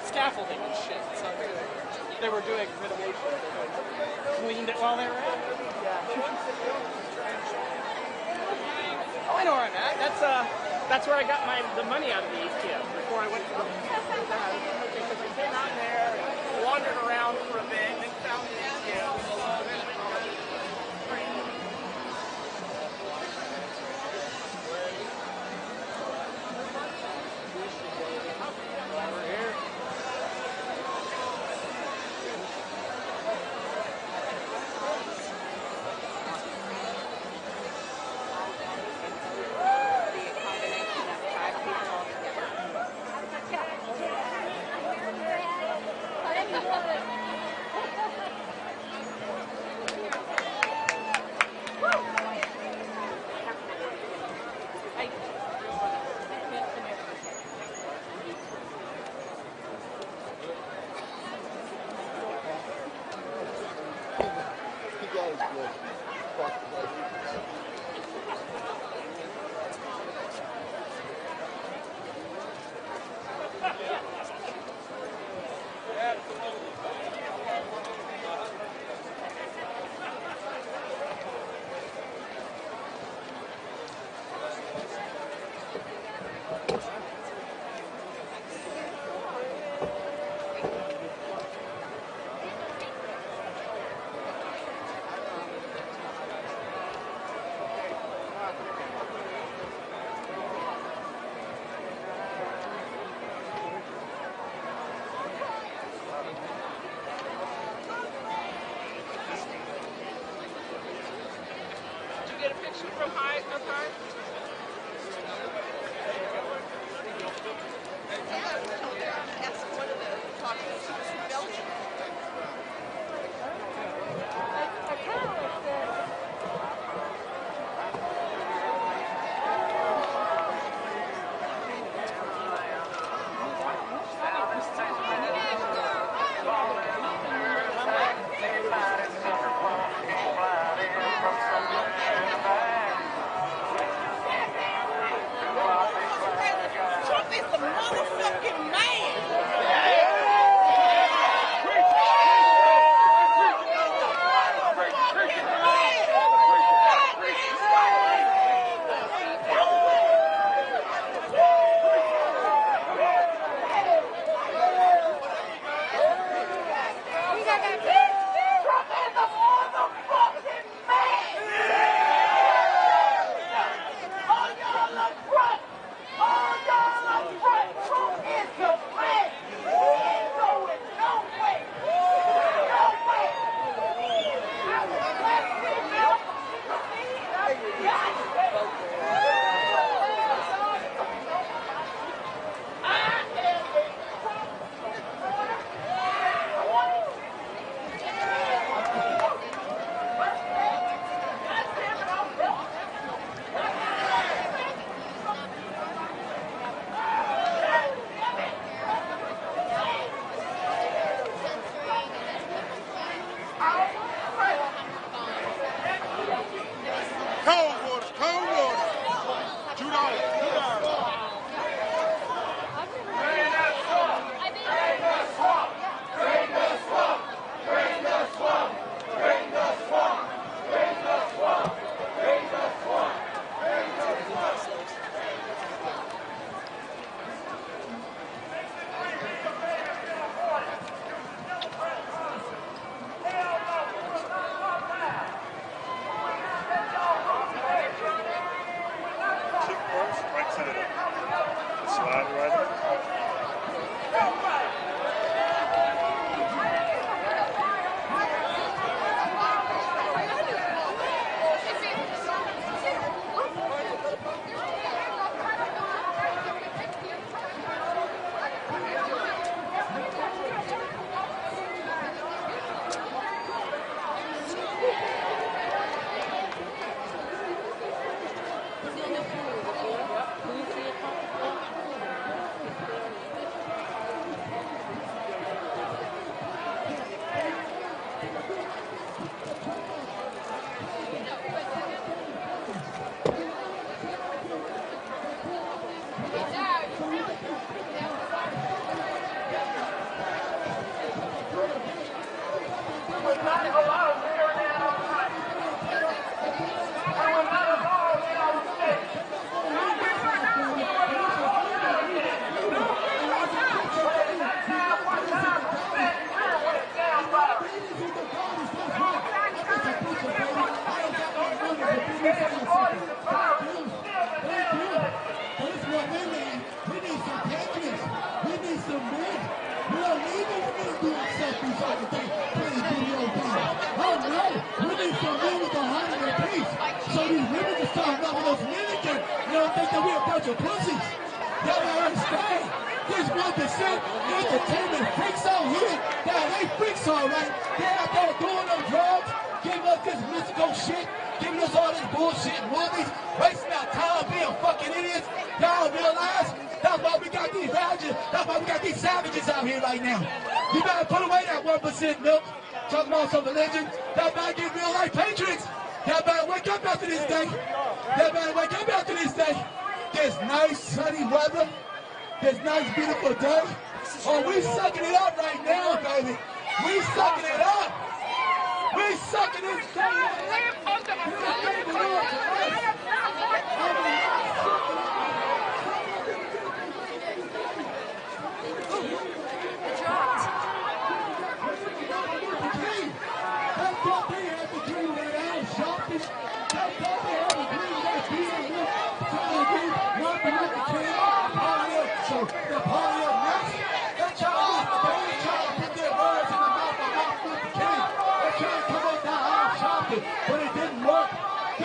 Scaffolding and shit, so they were doing renovation. Cleaned it while they were at it. Yeah. Oh, I know where I'm at. That's where I got the money out of the ATM before I went to the because I came out there and wandered around for a bit and found the ATM. get a picture from high up high? That's one of the talkers from Belgium. I kind of like that. Trump is the motherfucking man.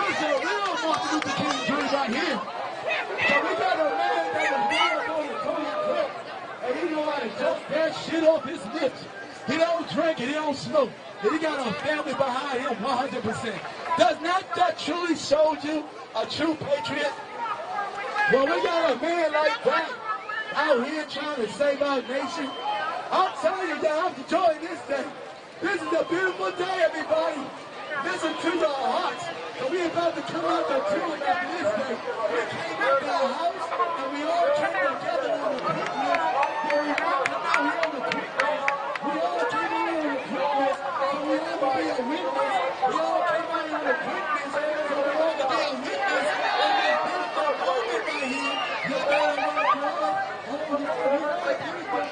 This is a real Martin Luther King dream right here. So we got a man that was born on the Tony Cook, and he know how to joke that shit off his lips. He don't drink and he don't smoke. And he got a family behind him 100%. Does not that truly show you a true patriot? Well, we got a man like that out here trying to save our nation. I'm telling you that I'm enjoying this day. This is a beautiful day, everybody. Listen to your hearts. So we're about to come out the tomb after this day. We came out to our house and we all came together on the quickness. And we all come out here on the quickness. We all came out here on the quickness. So we all can be a witness. We all came out here on the quickness. So we all can be a witness. And this beautiful moment right here. You better not go. Oh, yeah, we like people.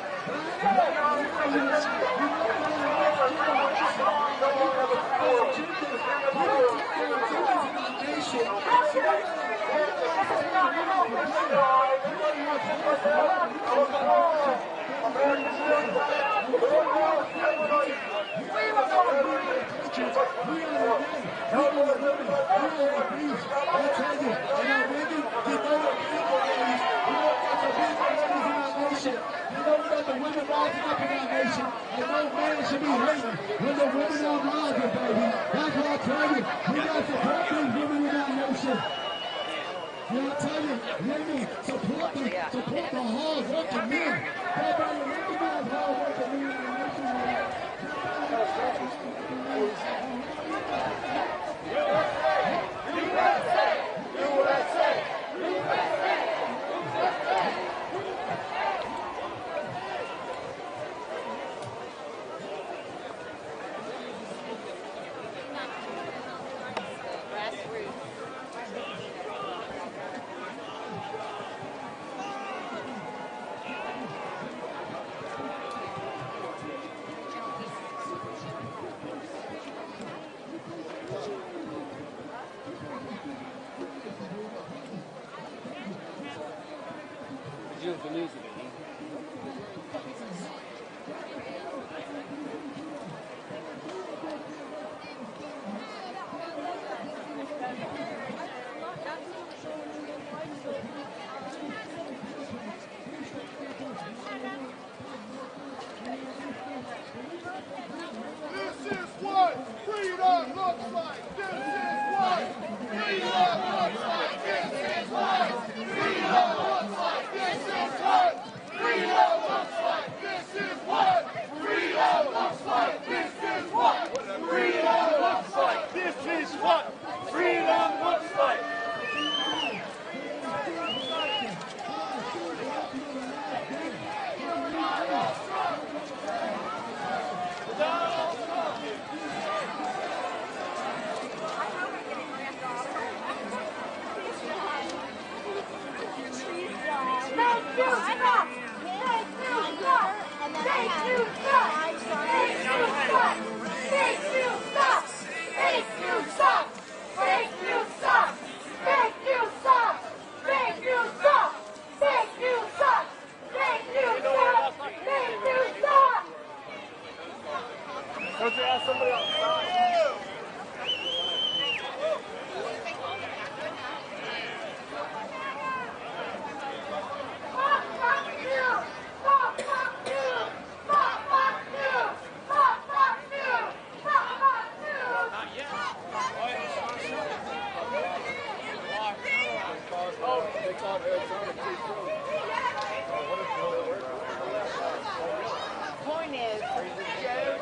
Should be hating when the women are rising, baby. That's what I tell you. We got to support these women in our nation. You know what I tell you? Let me support the hard working men. Everybody recognize hard working men in the nation. Don't you ask somebody else? Point is, Joe.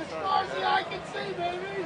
as far as the eye can see, baby.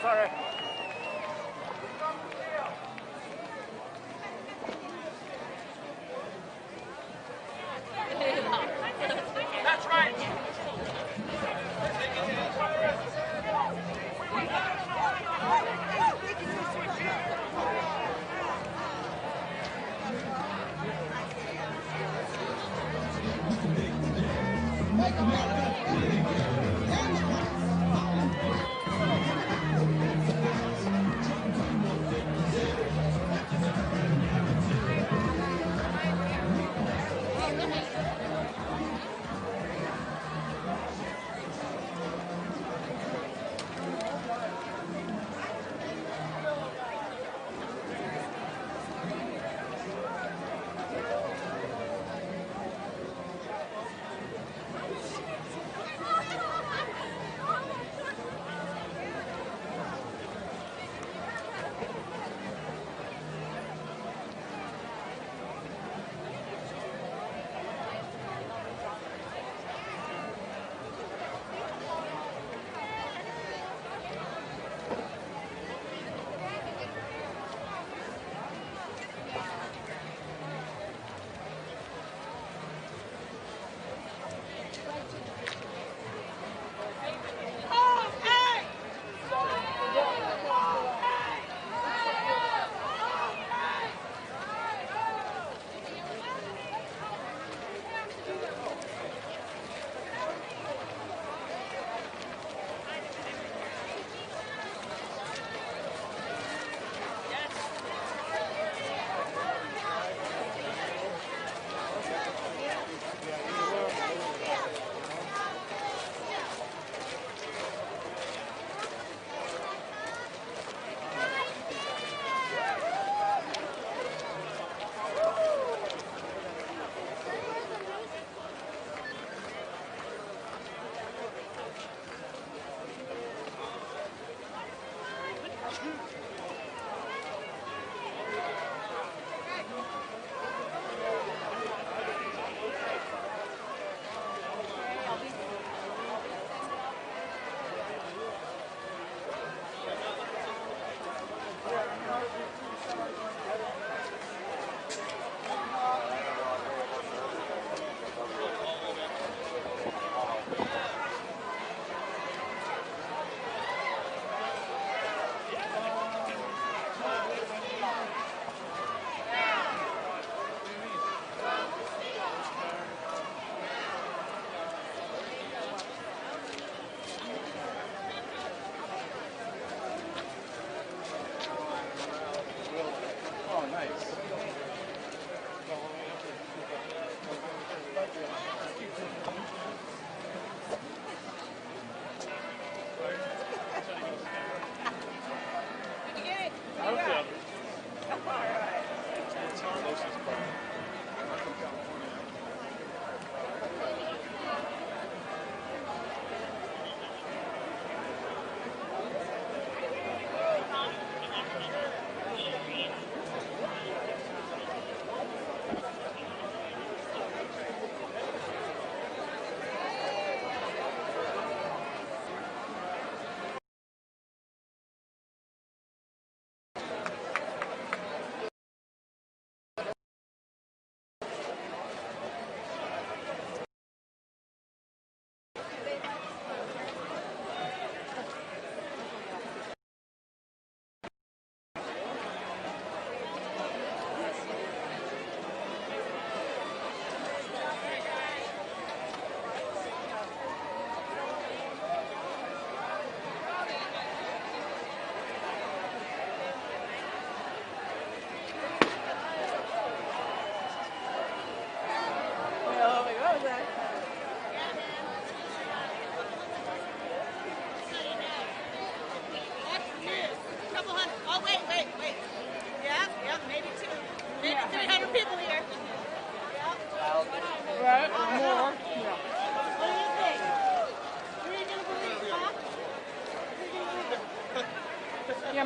Sorry. That's right.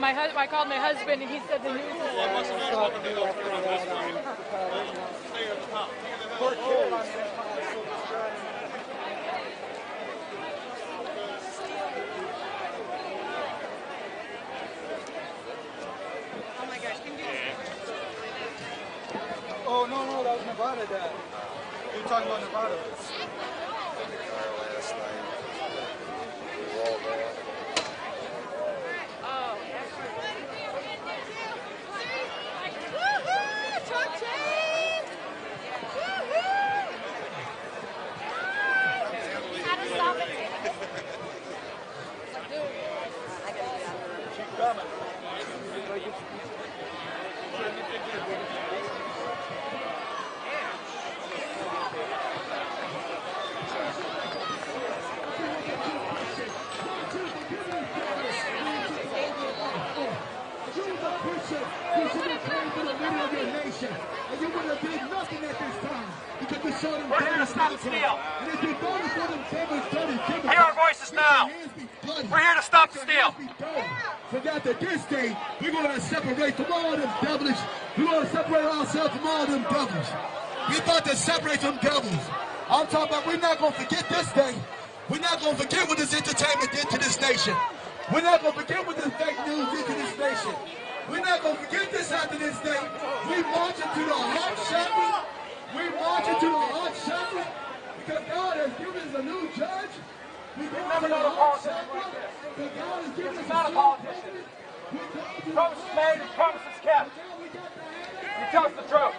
Yeah, I called my husband and he said the news is Oh, no, that was Nevada, Dad. You were talking about Nevada. In the car last night. We were all there. You should have prayed for the leader of your nation, and you would have did nothing at this time because you showed them. We're here to stop the steal. And if you voted for them, hear our voices now. We're here to stop the steal. So that at this day, we're going to separate from all them devilish. We're going to separate ourselves from all them devils. We're about to separate from devils. I'm talking about we're not going to forget this day. We're not going to forget what this entertainment did to this nation. We're not going to forget what this fake news did to this nation. We're not going to forget this after this day. We march into the heart chakra. We march into the heart chakra because God has given us a new judge. We Never know the politics like this. This is not a politician. Promises made and promises kept. He tells the truth.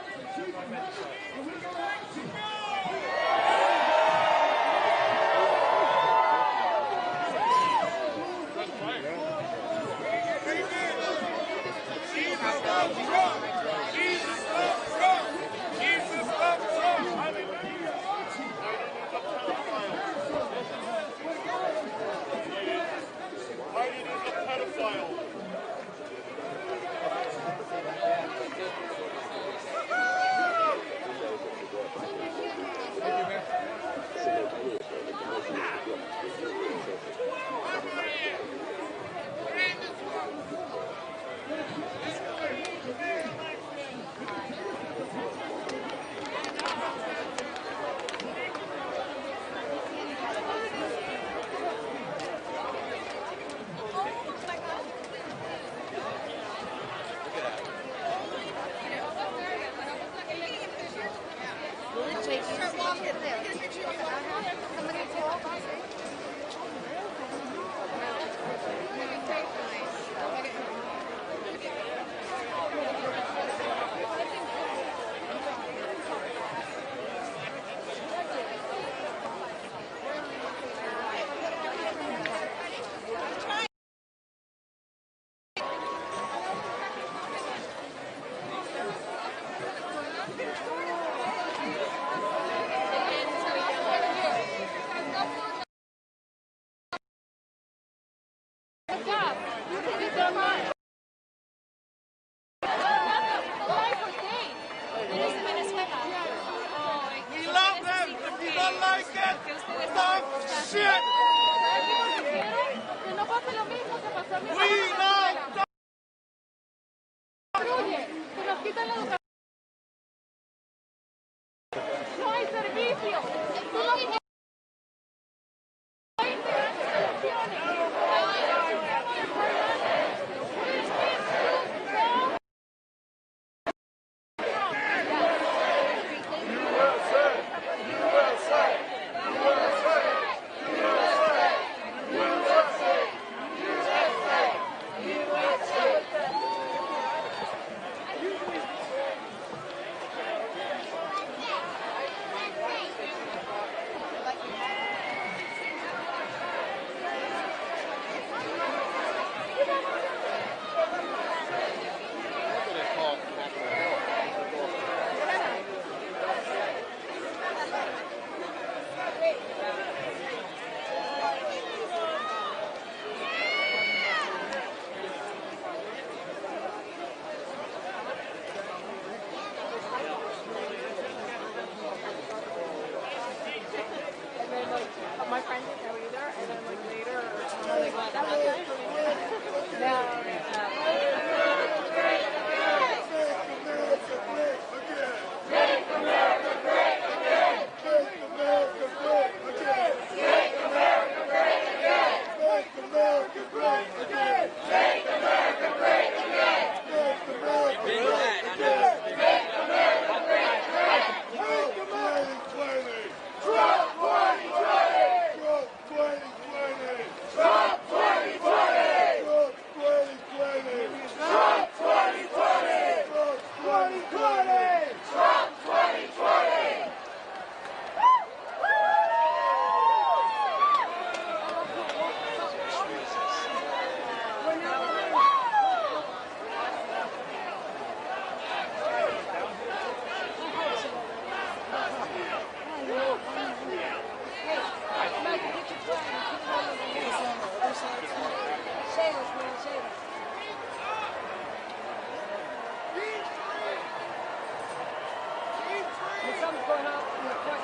Something's going on in the front.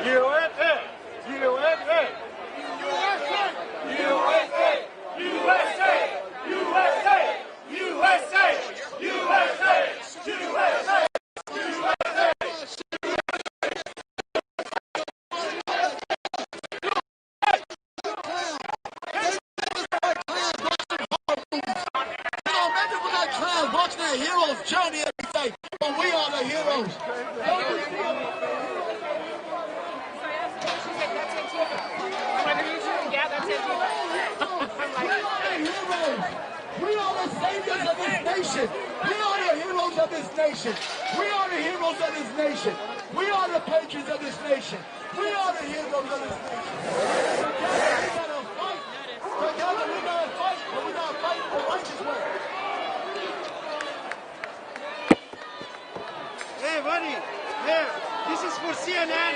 USA! USA! USA! USA! USA! USA! USA! USA! Watching their hero's journey every day, but we are the heroes. We are the saviors of this nation. We are the heroes of this nation. We are the heroes of this nation. We are the patriots of this nation. We are the heroes of this nation. We gotta fight. Together we gotta fight, but we gotta fight the righteous way. Hey, buddy. Here, this is for CNN.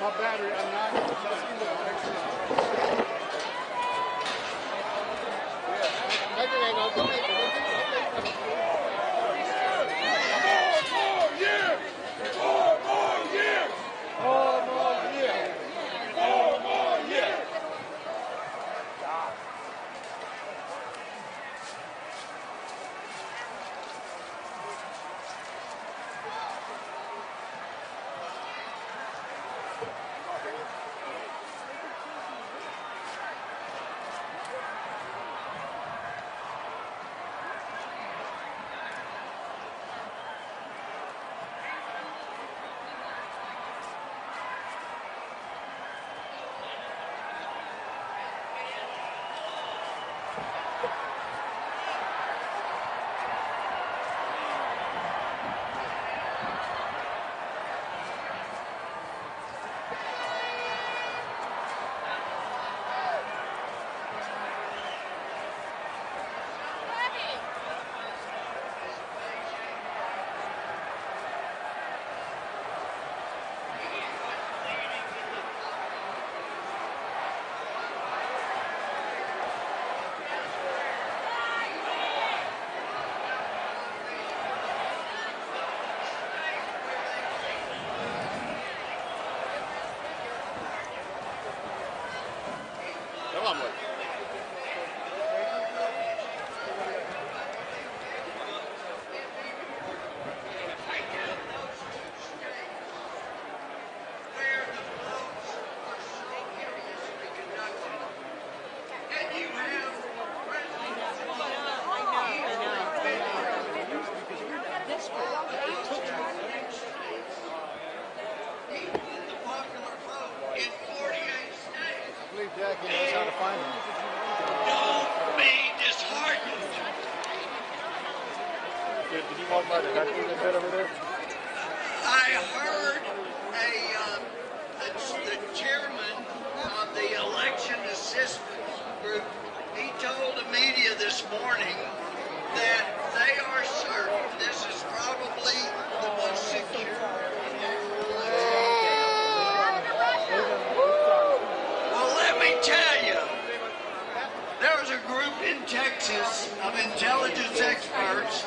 My battery, I'm not. Jackie knows how to find them. Don't be disheartened. Did you walk by the country that bit over there? I heard the chairman of the election assistance group, he told the media this morning that they are certain this is probably the most secure. Well, let me tell you, there was a group in Texas of intelligence experts,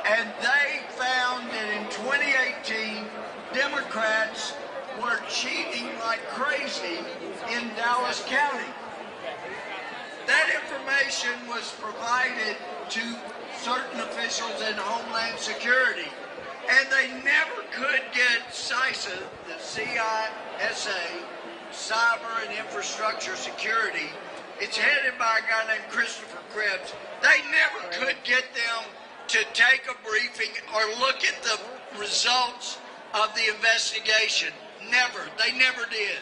and they found that in 2018, Democrats were cheating like crazy in Dallas County. That information was provided to certain officials in Homeland Security, and they never could get CISA, the CISA, Cyber and Infrastructure Security. It's headed by a guy named Christopher Krebs. They never could get them to take a briefing or look at the results of the investigation. Never. They never did.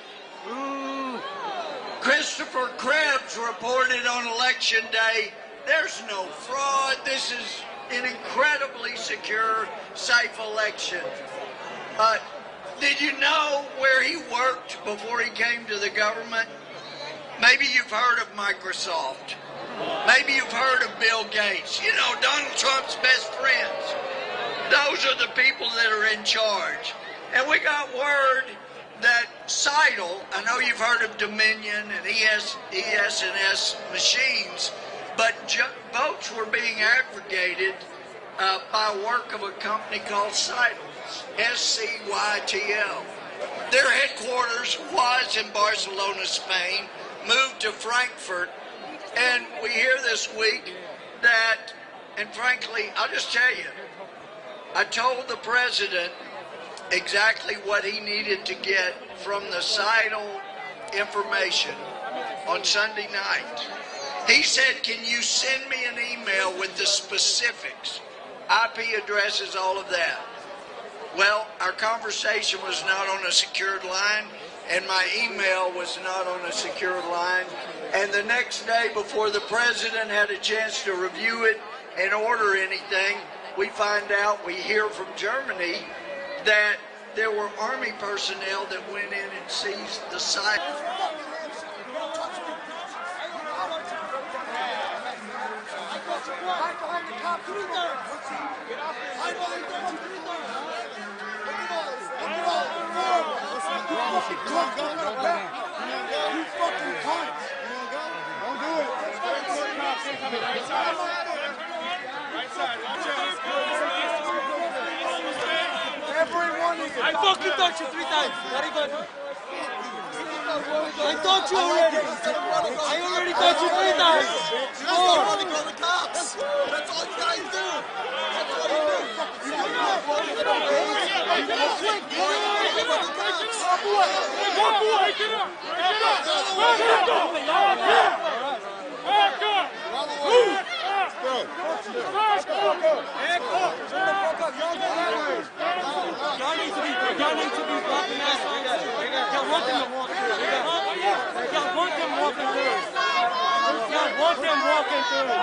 Christopher Krebs reported on election day, there's no fraud. This is an incredibly secure, safe election. Did you know where he worked before he came to the government? Maybe you've heard of Microsoft. Maybe you've heard of Bill Gates. You know, Donald Trump's best friends. Those are the people that are in charge. And we got word that Seidel, I know you've heard of Dominion and ES&S machines, but votes were being aggregated by work of a company called Seidel, SCYTL. Their headquarters was in Barcelona, Spain, moved to Frankfurt, and we hear this week that, and frankly, I'll just tell you, I told the president exactly what he needed to get from the Seidel information on Sunday night. He said, can you send me an email with the specifics, IP addresses, all of that? Well, our conversation was not on a secured line, and my email was not on a secured line. And the next day, before the president had a chance to review it and order anything, we find out, we hear from Germany, that there were Army personnel that went in and seized the site. I fucking touched you 3 times. What are you gonna do? I touched you already. I already touched you 3 times. More. The cops. That's all you guys do. That's all you do. Y'all need to be blocking us. Y'all want them to walk through. Y'all want them walking through. Y'all want them walking through.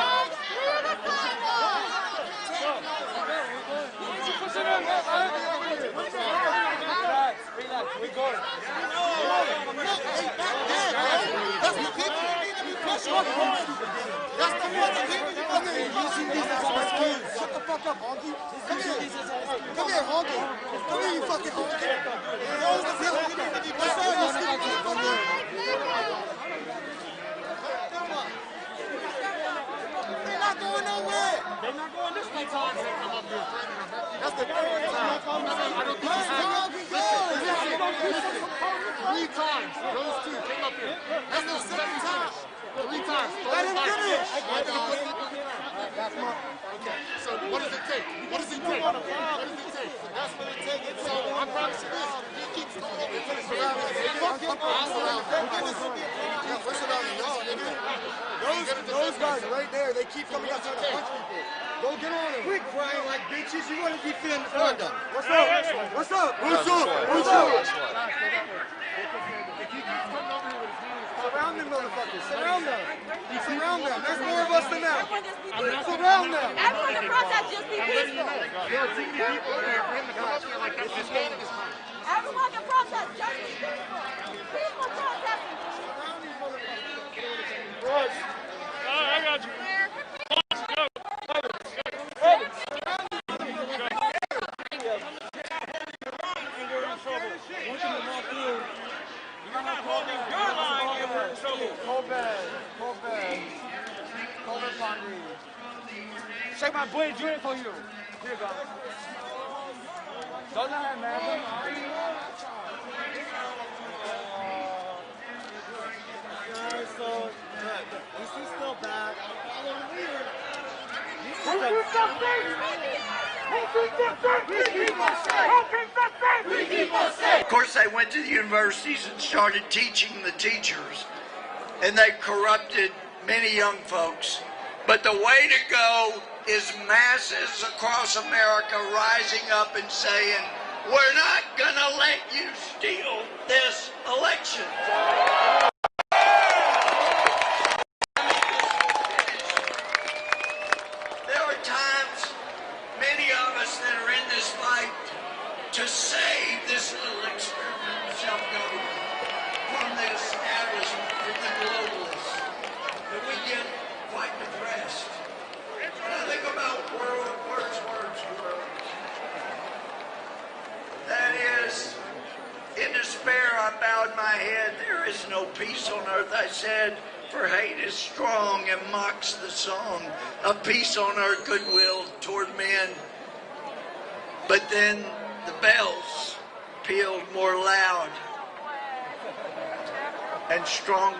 Relax, we going. That's the people you need to be pushing. That's the fucking people you want to be using these as our skills. Shut the fuck up, honky. Come here. Come here, honky. Come here, you fucking honky. Those the people you need to be pushing. They're not going nowhere. They're not going this way. That's the third time. I don't think it's three times. Those two came up here. That's the second time. 3 times. Let him finish. Okay. So what does it take? What does it take? What does it take? That's what it takes. So I promise you this. He keeps going up into the surround. Those guys right there, they keep coming up trying to punch people. Go get on them. Quit crying like bitches. You want to be feeling the front. What's up? What's up? What's up? What's up? Surround them, motherfuckers. Surround them. Surround them. There's more of us than that. Surround them. Everyone in protest, just be peaceful. There are too many people there in the culture like that. Just standing is fine. Everyone can protest, just be peaceful. Peaceful protesting. Surround these motherfuckers. Boys. I got you. Shake my boy drink for you. Here you go. Don't let him, man. So, this is still bad. Of course, they went to the universities and started teaching the teachers, and they corrupted many young folks. But the way to go is masses across America rising up and saying, we're not going to let you steal this election. There are times us that are in this fight to save this little experiment of self-government from the establishment, from the globalists, that we get quite depressed. And I think about words. That is, in despair, I bowed my head. There is no peace on earth, I said, for hate is strong and mocks the song of peace on earth, goodwill toward men. But then the bells pealed more loud and strong.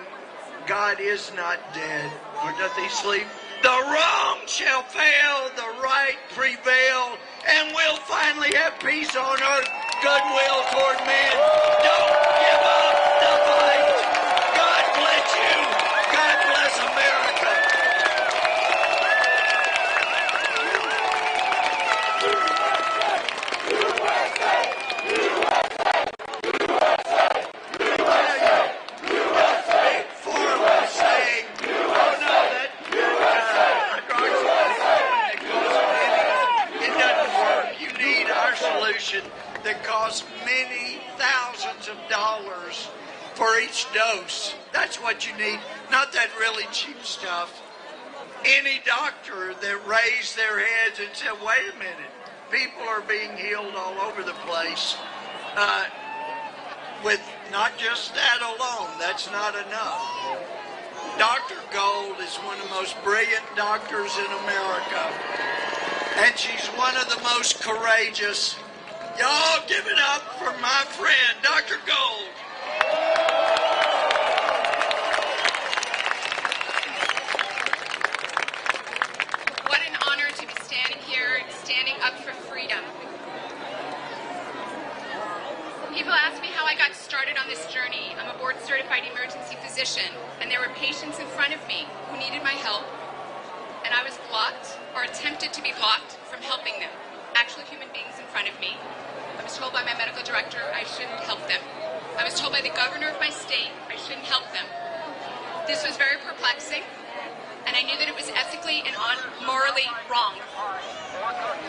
God is not dead, nor doth he sleep. The wrong shall fail, the right prevail, and we'll finally have peace on earth, goodwill toward men. Don't give up the fight. God bless you. God bless America. That costs many thousands of dollars for each dose. That's what you need, not that really cheap stuff. Any doctor that raised their heads and said, wait a minute, people are being healed all over the place with not just that alone. That's not enough. Dr. Gold is one of the most brilliant doctors in America, and she's one of the most courageous. Y'all give it up for my friend, Dr. Gold. What an honor to be standing here, standing up for freedom. People ask me how I got started on this journey. I'm a board-certified emergency physician, and there were patients in front of me who needed my help, and I was blocked, or attempted to be blocked, from helping them. Actual human beings in front of me. I was told by my medical director I shouldn't help them. I was told by the governor of my state I shouldn't help them. This was very perplexing, and I knew that it was ethically and morally wrong.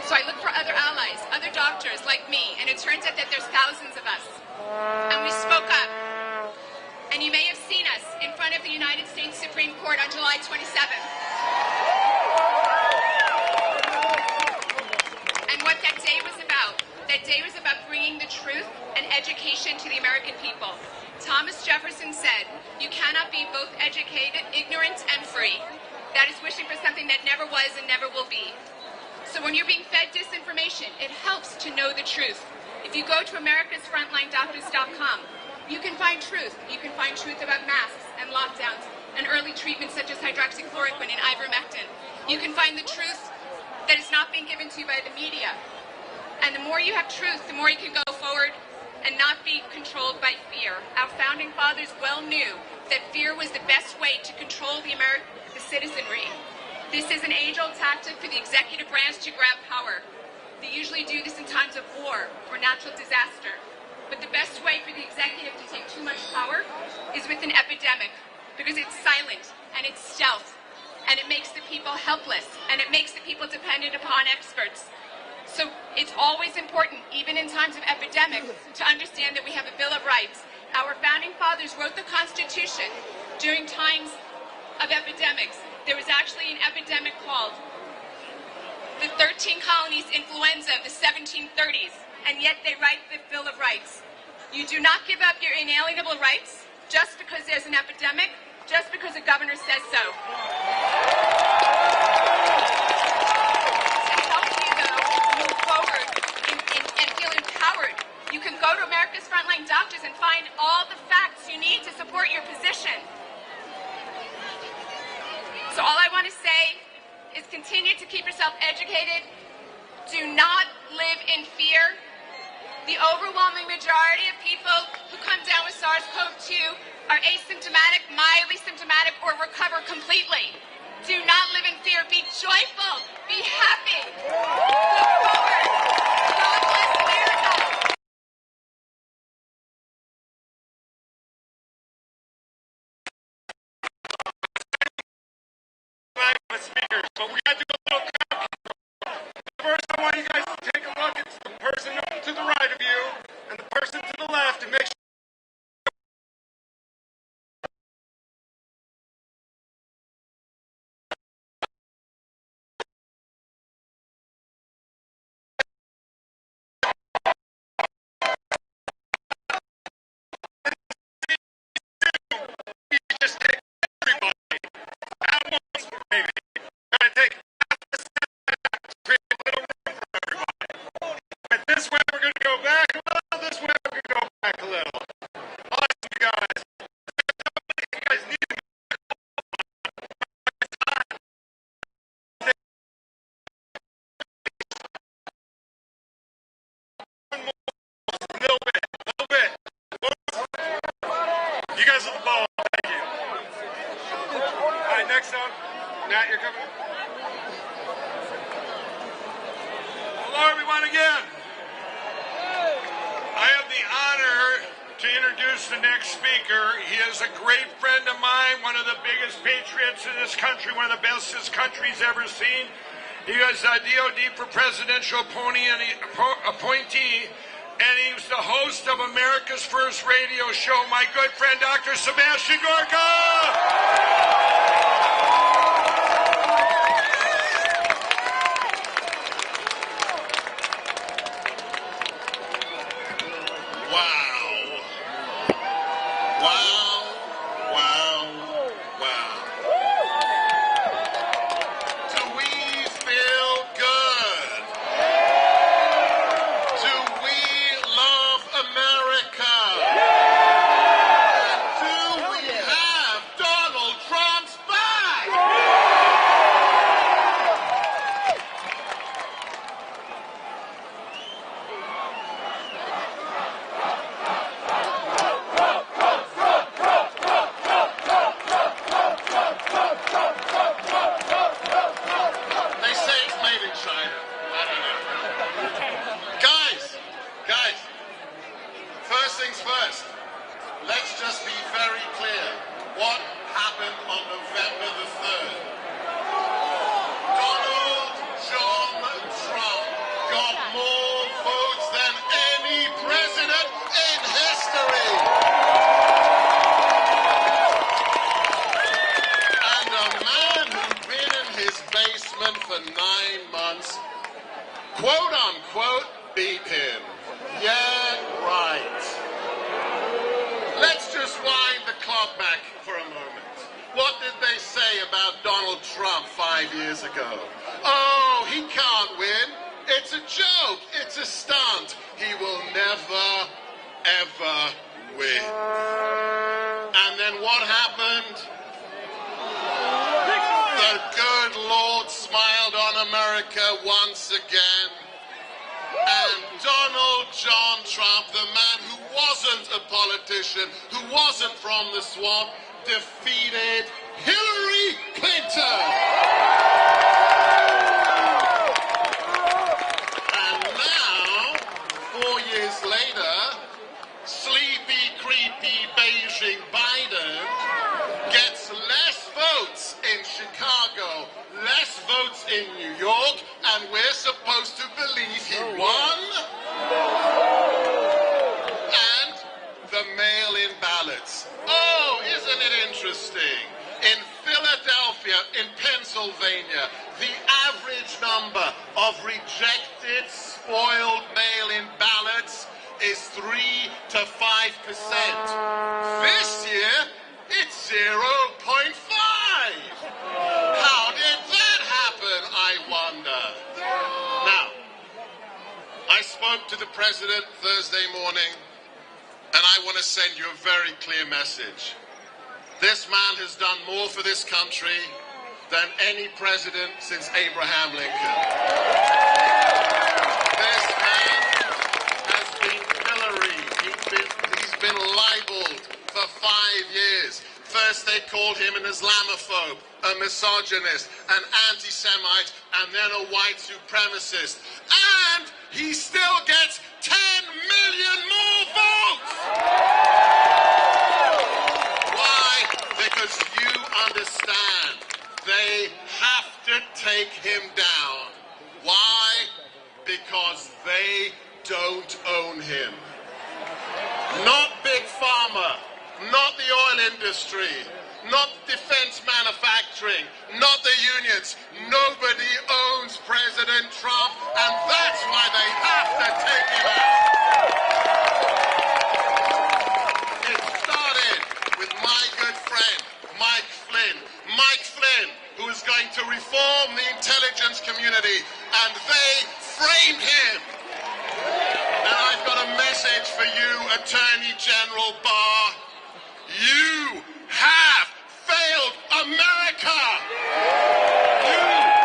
So I looked for other allies, other doctors like me, and it turns out that there's thousands of us. And we spoke up. And you may have seen us in front of the United States Supreme Court on July 27th. And what that day was about. That day was about bringing the truth and education to the American people. Thomas Jefferson said, you cannot be both educated, ignorant, and free. That is wishing for something that never was and never will be. So when you're being fed disinformation, it helps to know the truth. If you go to americasfrontlinedoctors.com, you can find truth. You can find truth about masks and lockdowns and early treatments such as hydroxychloroquine and ivermectin. You can find the truth that is not being given to you by the media. And the more you have truth, the more you can go forward and not be controlled by fear. Our founding fathers well knew that fear was the best way to control the citizenry. This is an age-old tactic for the executive branch to grab power. They usually do this in times of war or natural disaster. But the best way for the executive to take too much power is with an epidemic, because it's silent and it's stealth, and it makes the people helpless, and it makes the people dependent upon experts. So it's always important, even in times of epidemic, to understand that we have a Bill of Rights. Our founding fathers wrote the Constitution during times of epidemics. There was actually an epidemic called the 13 Colonies Influenza of the 1730s, and yet they write the Bill of Rights. You do not give up your inalienable rights just because there's an epidemic, just because a governor says so. You can go to America's Frontline Doctors and find all the facts you need to support your position. So all I want to say is continue to keep yourself educated. Do not live in fear. The overwhelming majority of people who come down with SARS-CoV-2 are asymptomatic, mildly symptomatic, or recover completely. Do not live in fear. Be joyful. Be happy. Look forward. God bless America. Speakers, but we had to go a little. First, I want you guys to take just take everybody at once, maybe. Gotta take half a step back to create a little room for everybody. But this way we're gonna go back a little, this way we're gonna go back a little. Awesome, you guys. You guys need to a little bit. You guys are the ball. Thank you. All right, next up. Nat, you're coming. Hello, everyone, again. I have the honor to introduce the next speaker. He is a great friend of mine, one of the biggest patriots in this country, one of the best this country's ever seen. He was a DOD for presidential appointee, and he was the host of America's First radio show, my good friend, Dr. Sebastian Gorka. Quote unquote beat him. Yeah, right. Let's just wind the clock back for a moment. What did they say about Donald Trump 5 years ago? Oh, he can't win. It's a joke. It's a stunt. He will never, ever win. And then what happened? The good Lord smiled on America once again. And Donald John Trump, the man who wasn't a politician, who wasn't from the swamp, defeated Hillary Clinton. And now, 4 years later, sleepy, creepy Beijing Biden gets less votes in Chicago, less votes in New York, and we're supposed to believe he won? And the mail-in ballots. Oh, isn't it interesting? In Philadelphia, in Pennsylvania, the average number of rejected, spoiled mail-in ballots is 3 to 5%. This year, it's 0.5. How did that happen, I wonder? Now, I spoke to the president Thursday morning, and I want to send you a very clear message. This man has done more for this country than any president since Abraham Lincoln. This man has been pilloried. He's been libeled for 5 years. First they called him an Islamophobe, a misogynist, an anti-Semite, and then a white supremacist. And he still gets 10 million more votes! Why? Because you understand, they have to take him down. Why? Because they don't own him. Not Big Pharma. Not the oil industry, not defense manufacturing, not the unions. Nobody owns President Trump, and that's why they have to take him out. It started with my good friend, intelligence community, and they framed him. And I've got a message for you, Attorney General Barr. You have failed America. You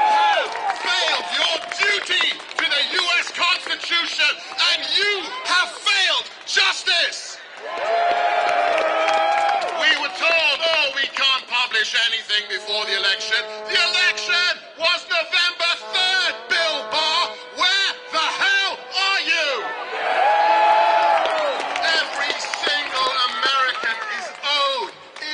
have failed your duty to the U.S. Constitution, and you have failed justice. We were told, oh, we can't publish anything before the election. The election was November 3rd, Bill Barr. Where the hell are you? Every single American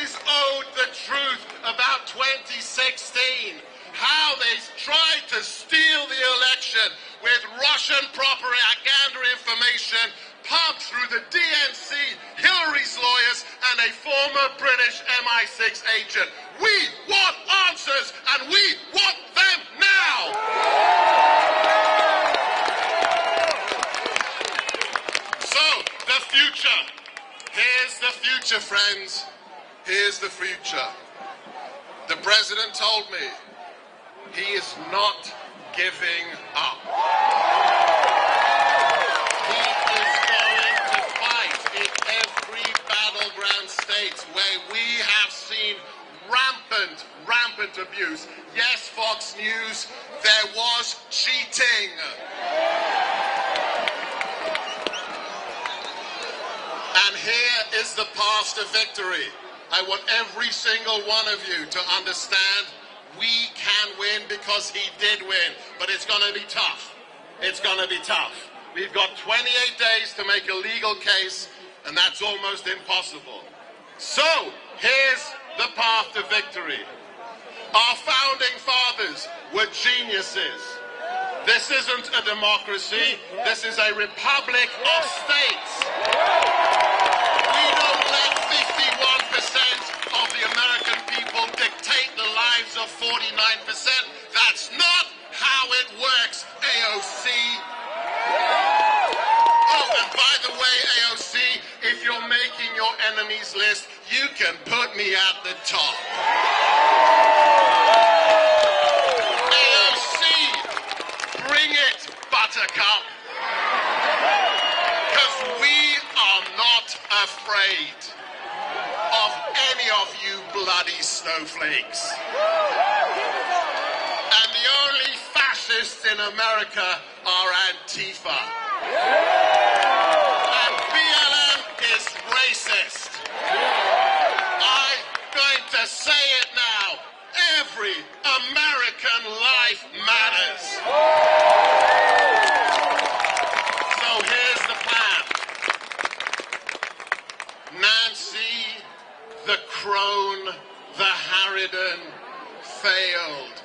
is owed the truth about 2016. How they tried to steal the election with Russian propaganda information pumped through the DNC, Hillary's lawyers, and a former British MI6 agent. We want answers, and we want them now! So, the future. Here's the future, friends. Here's the future. The president told me he is not giving up. He is going to fight in every battleground state where we have seen rampant abuse. Yes, Fox News, there was cheating. And here is the path to victory. I want every single one of you to understand we can win because he did win, but it's going to be tough. It's going to be tough. We've got 28 days to make a legal case, and that's almost impossible. So, here's the path to victory. Our founding fathers were geniuses. This isn't a democracy. This is a republic of states. We don't let 51% of the American people dictate the lives of 49%. That's not how it works, AOC. Oh, and by the way, AOC, if you're making your enemies list, you can put me at the top. AOC, bring it, Buttercup. Because we are not afraid of any of you bloody snowflakes. And the only fascists in America are Antifa. And BLM is racist. I'm going to say it now. Every American life matters. So here's the plan. Nancy, the crone, the Harridan failed.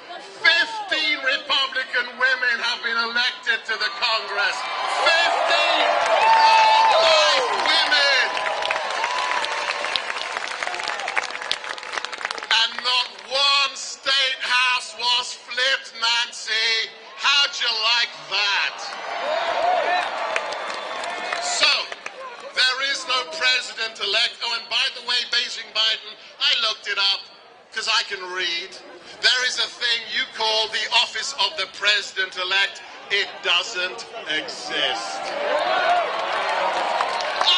15 Republican women have been elected to the Congress. 15 pro-life women. And not one state house was flipped, Nancy. How'd you like that? So, there is no president-elect. Oh, and by the way, Beijing Biden, I looked it up because I can read. There is a thing you call the office of the president-elect. It doesn't exist.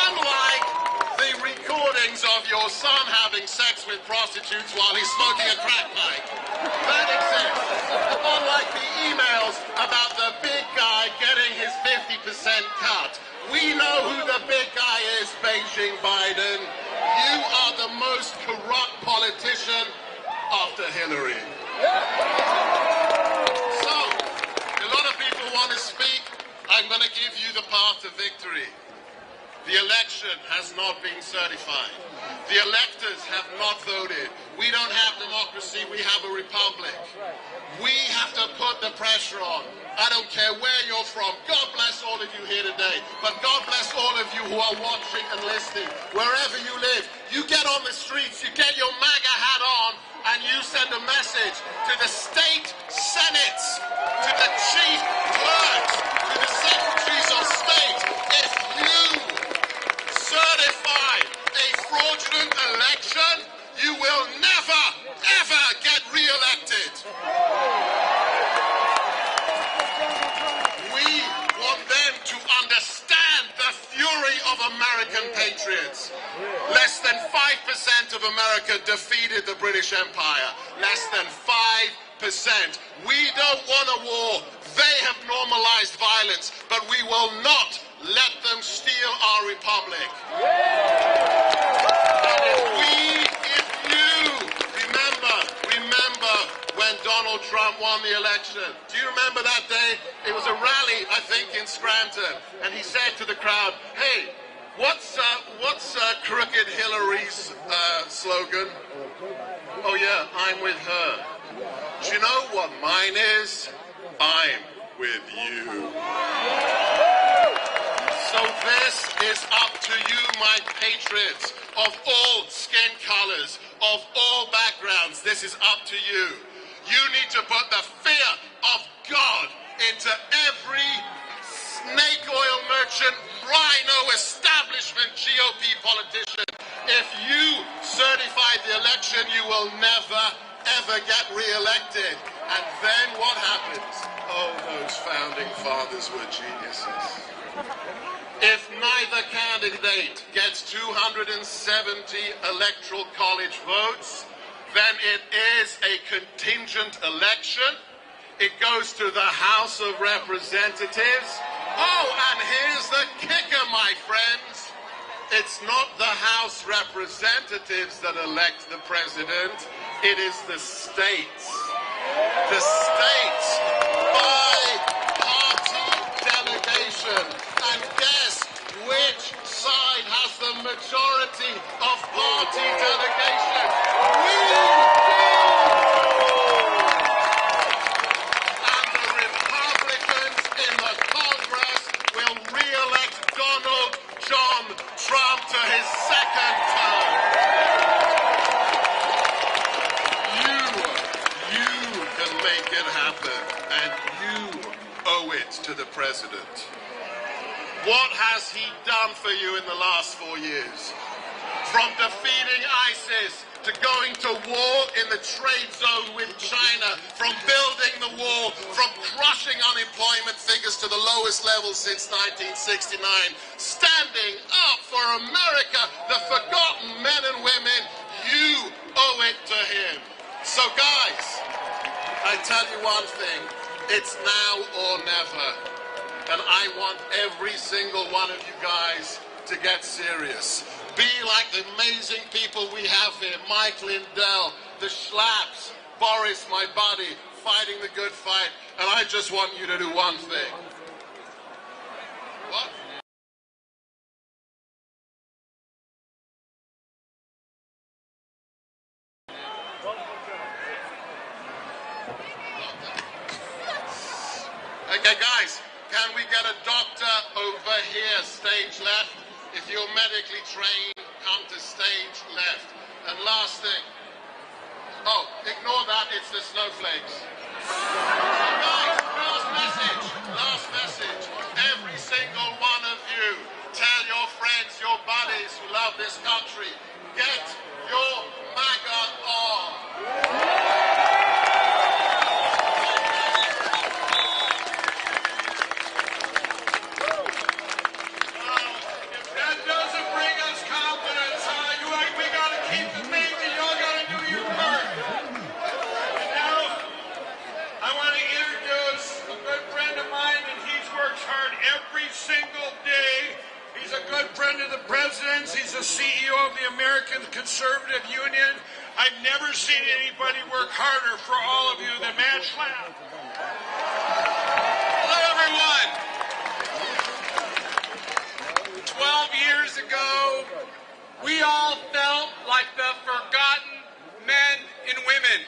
Unlike the recordings of your son having sex with prostitutes while he's smoking a crack pipe. That exists. Unlike the emails about the big guy getting his 50% cut. We know who the big guy is, Beijing Biden. You are the most corrupt politician after Hillary. So, a lot of people want to speak. I'm going to give you the path to victory. The election has not been certified. The electors have not voted. We don't have democracy, we have a republic. We have to put the pressure on. I don't care where you're from. God bless all of you here today. But God bless all of you who are watching and listening. Wherever you live, you get on the streets, you get your MAGA hat on, and you send a message to the state senates, to the chief clerks, to the secretaries of state. If you certify a fraudulent election, you will never, ever get re-elected. American patriots. Less than 5% of America defeated the British Empire. Less than 5%. We don't want a war. They have normalized violence, but we will not let them steal our republic. And if you remember when Donald Trump won the election. Do you remember that day? It was a rally, I think, in Scranton, and he said to the crowd, "Hey, what's Crooked Hillary's slogan?" "Oh yeah, I'm with her." "Do you know what mine is? I'm with you." So this is up to you, my patriots, of all skin colors, of all backgrounds. This is up to you. You need to put the fear of God into every snake oil merchant, rhino establishment GOP politician. If you certify the election, you will never, ever get re-elected. And then what happens? Oh, those founding fathers were geniuses. If neither candidate gets 270 electoral college votes, then it is a contingent election. It goes to the House of Representatives. Oh, and here's the kicker, my friends. It's not the House Representatives that elect the president. It is the states. The states by party delegation. And guess which side has the majority of party delegation? We do! And the Republicans in the Congress will re-elect Donald John Trump to his second term. You can make it happen, and you owe it to the president. What has he done for you in the last 4 years? From defeating ISIS to going to war in the trade zone with China, from building the wall, from crushing unemployment figures to the lowest level since 1969, standing up for America, the forgotten men and women, you owe it to him. So guys, I tell you one thing, it's now or never. And I want every single one of you guys to get serious. Be like the amazing people we have here. Mike Lindell, the Schlaps, Boris, my buddy, fighting the good fight. And I just want you to do one thing. What? Okay, guys. Can we get a doctor over here, stage left? If you're medically trained, come to stage left. And last thing. Oh, ignore that, it's the snowflakes. Guys, last message. Every single one of you, tell your friends, your buddies who love this country, get your MAGA on. He's the CEO of the American Conservative Union. I've never seen anybody work harder for all of you than Matt Schlapp. Hello, everyone. 12 years ago, we all felt like the forgotten men and women.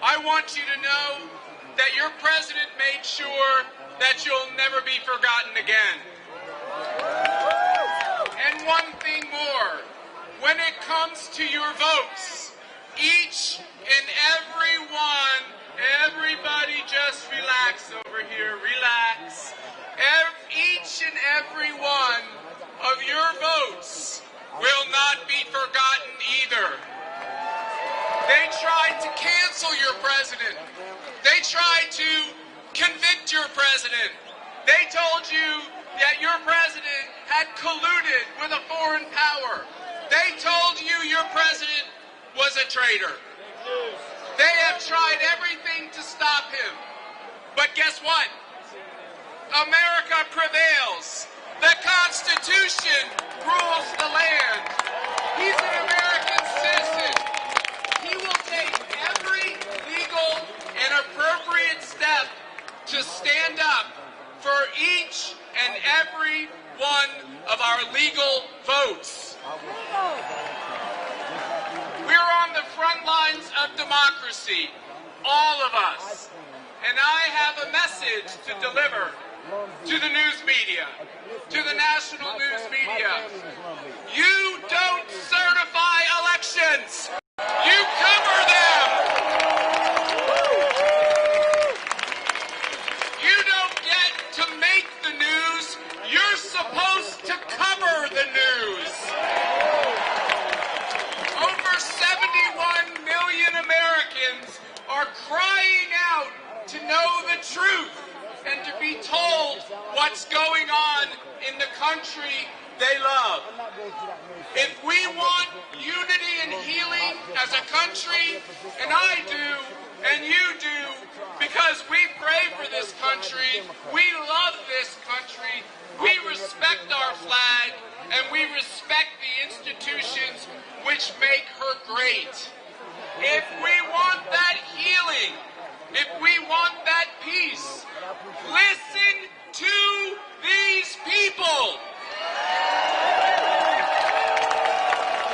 I want you to know that your president made sure that you'll never be forgotten again. And one thing more, when it comes to your votes, each and every one, everybody just relax over here, relax. Each and every one of your votes will not be forgotten either. They tried to cancel your president. They tried to convict your president. They told you that your president and colluded with a foreign power. They told you your president was a traitor. They have tried everything to stop him. But guess what? America prevails. The Constitution rules the land. He's an American citizen. He will take every legal and appropriate step to stand up for each and every one of our legal votes. We're on the front lines of democracy, all of us. And I have a message to deliver to the news media, to the national news media. You don't certify elections. You cover them. You don't get to make the news. You're supposed to cover the news. Over 71 million Americans are crying out to know the truth and to be told what's going on in the country they love. If we want unity and healing as a country, and I do, and you do, because we pray for this country, we love this country, we respect our flag, and we respect the institutions which make her great. If we want that healing, if we want that peace, listen to these people.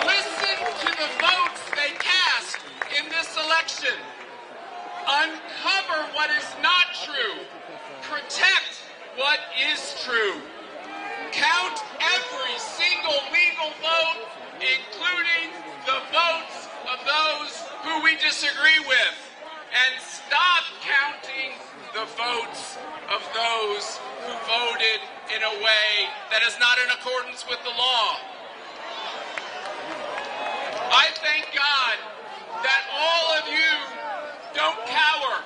Listen to the votes they cast in this election. Uncover what is not true. Protect what is true. Count every single legal vote, including the votes of those who we disagree with. And stop counting the votes of those who voted in a way that is not in accordance with the law. I thank God that all of you don't cower.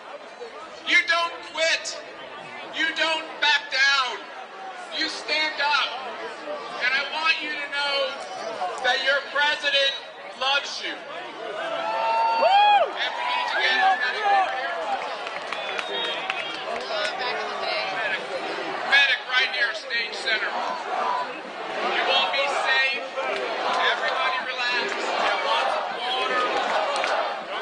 You don't quit. You don't back down. You stand up. And I want you to know that your president loves you. And we need to get on that medic right near stage center. You will be safe. Everybody relax. Get lots of water.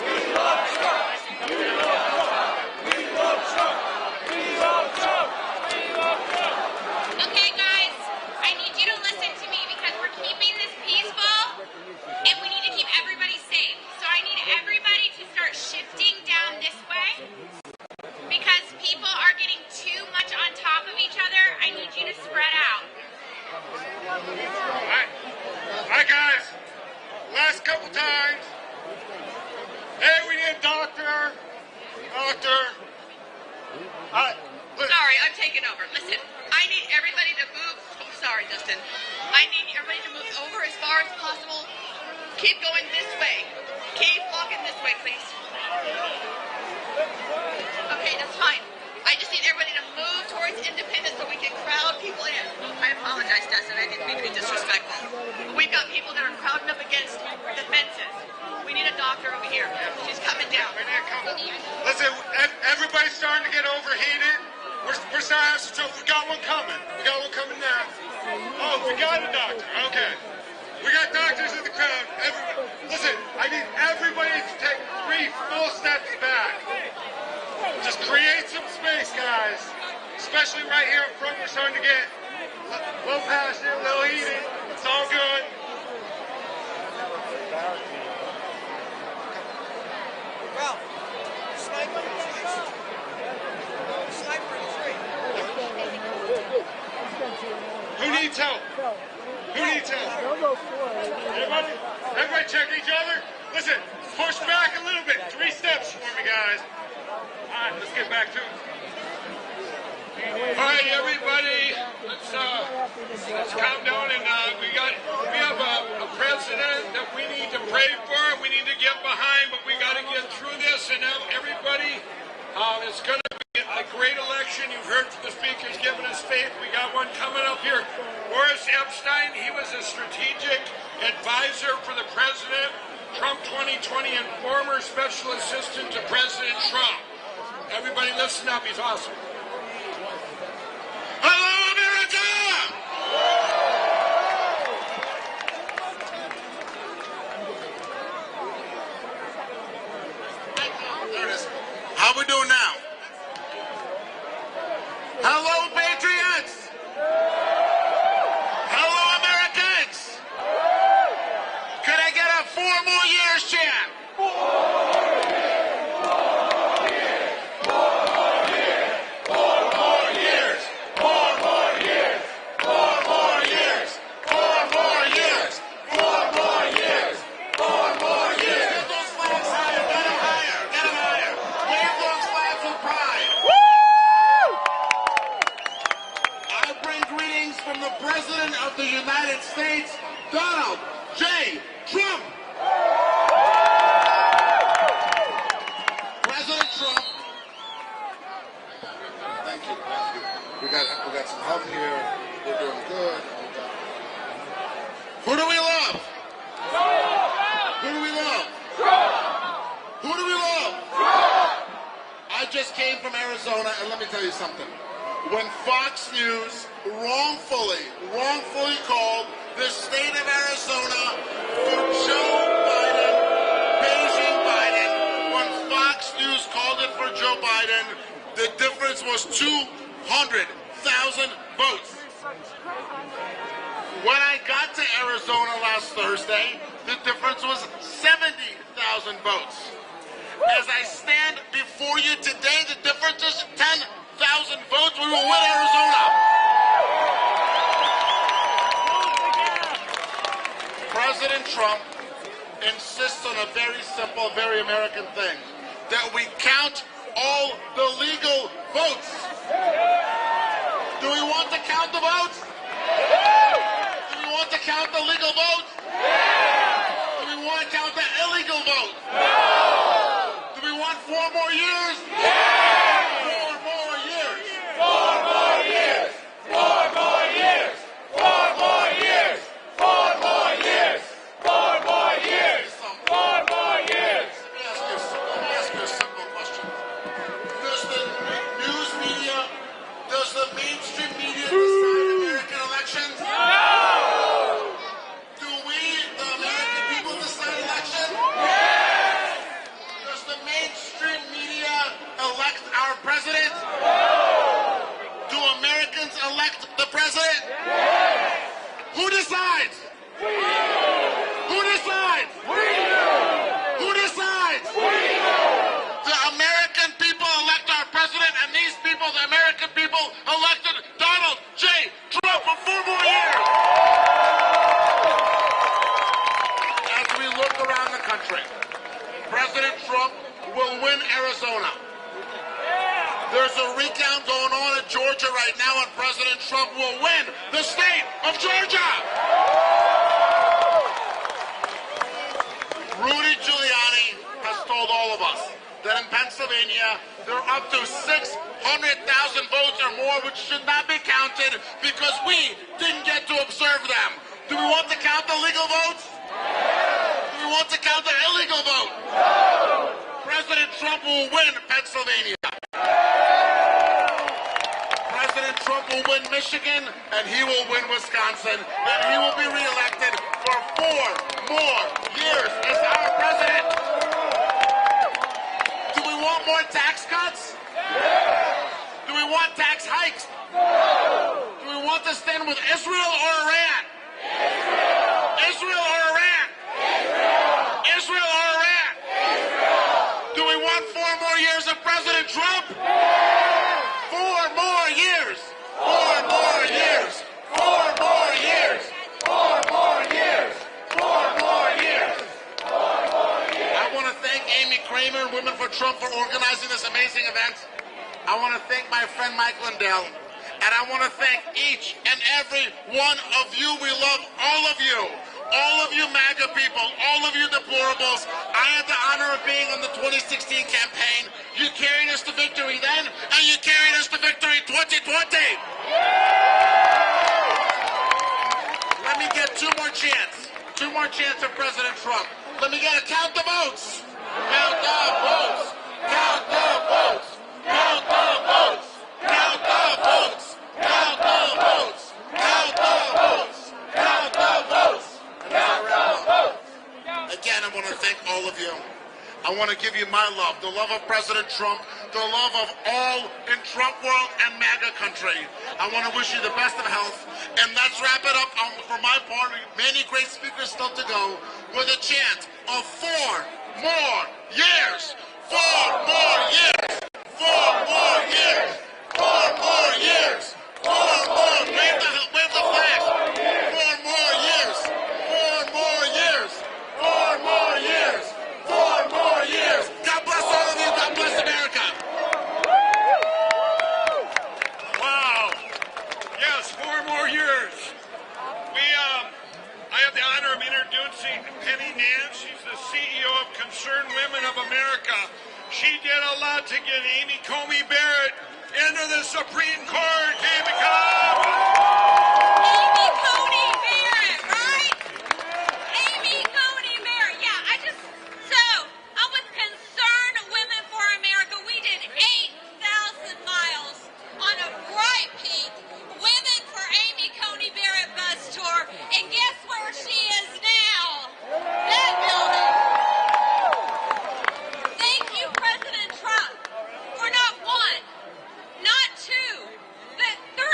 We love Trump. We love Trump. We love Trump. We love Trump. We love Trump. Okay, guys, I need you to listen to me because we're keeping this peaceful and we need to keep everybody safe. So I need everybody to start shifting down this way because people are getting too much on top of each other. I need you to spread out. Hi guys. Last couple times. Hey, we need a doctor. Sorry, I'm taking over. Listen, I need everybody to move. Oh, sorry, Dustin. I need everybody to move over as far as possible. Keep going this way. Keep walking this way, please. Okay, that's fine. I just need everybody to move towards Independence so we can crowd people in. I apologize, Dustin. I didn't mean to be disrespectful. We've got people that are crowding up against the fences. We need a doctor over here. She's coming down. Listen, everybody's starting to get overheated. We're starting to have some trouble. We got one coming. We got one coming now. Oh, we got a doctor. Okay. We got doctors in the crowd. Listen, I need everybody to take 3 full steps back. Just create some space, guys. Especially right here up front, we're starting to get a little passionate, a little heated. It's all good. Ralph, sniper in the trees. Sniper in the tree. Who needs help? Who needs help? Everybody check each other. Listen, push back a little bit. 3 steps for me, guys. All right, let's get back to it. All right, everybody, let's calm down. And we have a president that we need to pray for. We need to get behind, but we got to get through this. And now everybody, it's going to be a great election. You've heard from the speakers giving us faith. We got one coming up here. Boris Epstein, he was a strategic advisor for the president, Trump 2020, and former special assistant to President Trump. Everybody listen up, he's awesome. Hello, America! There it is. How we doing now? Hello, Patriots! Hello, Americans! Could I get a 4 more years chant? 4 more years! 4 more years! 4 more years! 4 more years! 4 more years! 4 more years! 4 more years! 4 more years! Get those flags higher! Get them higher! Get them higher! Wave those flags with pride! I bring greetings from the President of the United States, Donald J. Trump. President Trump. Thank you. We got some help here. We're doing good. Who do we love? Who do we love? Who do we love? I just came from Arizona, and let me tell you something. When Fox News wrongfully called the state of Arizona for Joe Biden, Beijing Biden, when Fox News called it for Joe Biden, the difference was 200,000 votes. When I got to Arizona last Thursday, the difference was 70,000 votes. As I stand before you today, the difference is 10,000 votes. We will win Arizona. President Trump insists on a very simple, very American thing, that we count all the legal votes. Do we want to count the votes? Do we want to count the legal votes? Do we want to count the illegal votes? Do we want 4 more years? 4 more years. 4 more years. 4 more years. 4 more years. 4 more years. 4 more years. 4 more years. Let me ask you a simple question. Does the news media, does the mainstream media decide American elections? No! Do we, the American people, decide elections? Yes! Does the mainstream media elect our president? No! Do Americans elect the president? Yes! Who decides? We do! Who decides? We do! Who decides? We do! The American people elect our president, and these people, the American people, elected Donald J. Trump for 4 more years. As we look around the country, President Trump will win Arizona. There's a recount going on in Georgia right now, and President Trump will win the state of Georgia. Rudy Giuliani has told all of us that in Pennsylvania, there are up to 600,000 votes or more which should not be counted because we didn't get to observe them. Do we want to count the legal votes? Do we want to count the illegal vote? No. President Trump will win Pennsylvania. President Trump will win Michigan, and he will win Wisconsin, and he will be reelected for 4 more years as our president. Do we want more tax cuts? Do we want tax hikes? Do we want to stand with Israel or Iran? Israel or Iran? Israel or Iran? Do we want 4 more years of President Trump? 4 more years! 4 more years! 4 more years! 4 more years! 4 more years! 4 more years! I want to thank Amy Kramer, Women for Trump, for organizing this amazing event. I want to thank my friend Mike Lindell. And I want to thank each and every one of you. We love all of you. all of you MAGA people, all of you deplorables, I had the honor of being on the 2016 campaign. You carried us to victory then, and you carried us to victory 2020. Let me get two more chants of President Trump. Let me get a count the votes. Count the votes. Count the votes. Count the votes. Count the votes. Count the votes. Count the votes. Count the votes. Count the votes. Again, I want to thank all of you. I want to give you my love, the love of President Trump, the love of all in Trump world and MAGA country. I want to wish you the best of health. And let's wrap it up for my part. Many great speakers still to go with a chant of 4 more years. 4 more years. 4 more years. 4 more years. 4 more. Wave the flag. 4 more years. 4 more years. 4 more years. 4 more years. God bless all of you. God bless America. Wow. Yes, 4 more years. I have the honor of introducing Penny Nance. She's the CEO of Concerned Women of America. She did a lot to get Amy Coney Barrett into the Supreme Court. Amy, come! Amy Coney Barrett, right? Amy Coney Barrett. Yeah, I'm with Concerned Women for America. We did 8,000 miles on a bright pink Women for Amy Coney Barrett bus tour. And guess where she is now? That building. Thank you, President Trump, for not 1, not 2, but 3.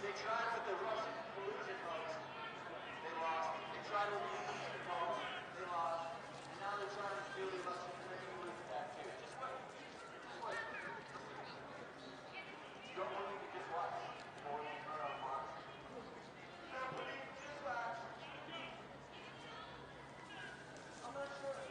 They tried with the Russian collusion hoax. They lost. They tried with the impeachment hoax. They lost. And now they're trying to do the Russian collusion back too. Just wait. Just wait. You don't believe me? Just watch. Or you turn on Mars. You don't believe me? Just watch. I'm not sure.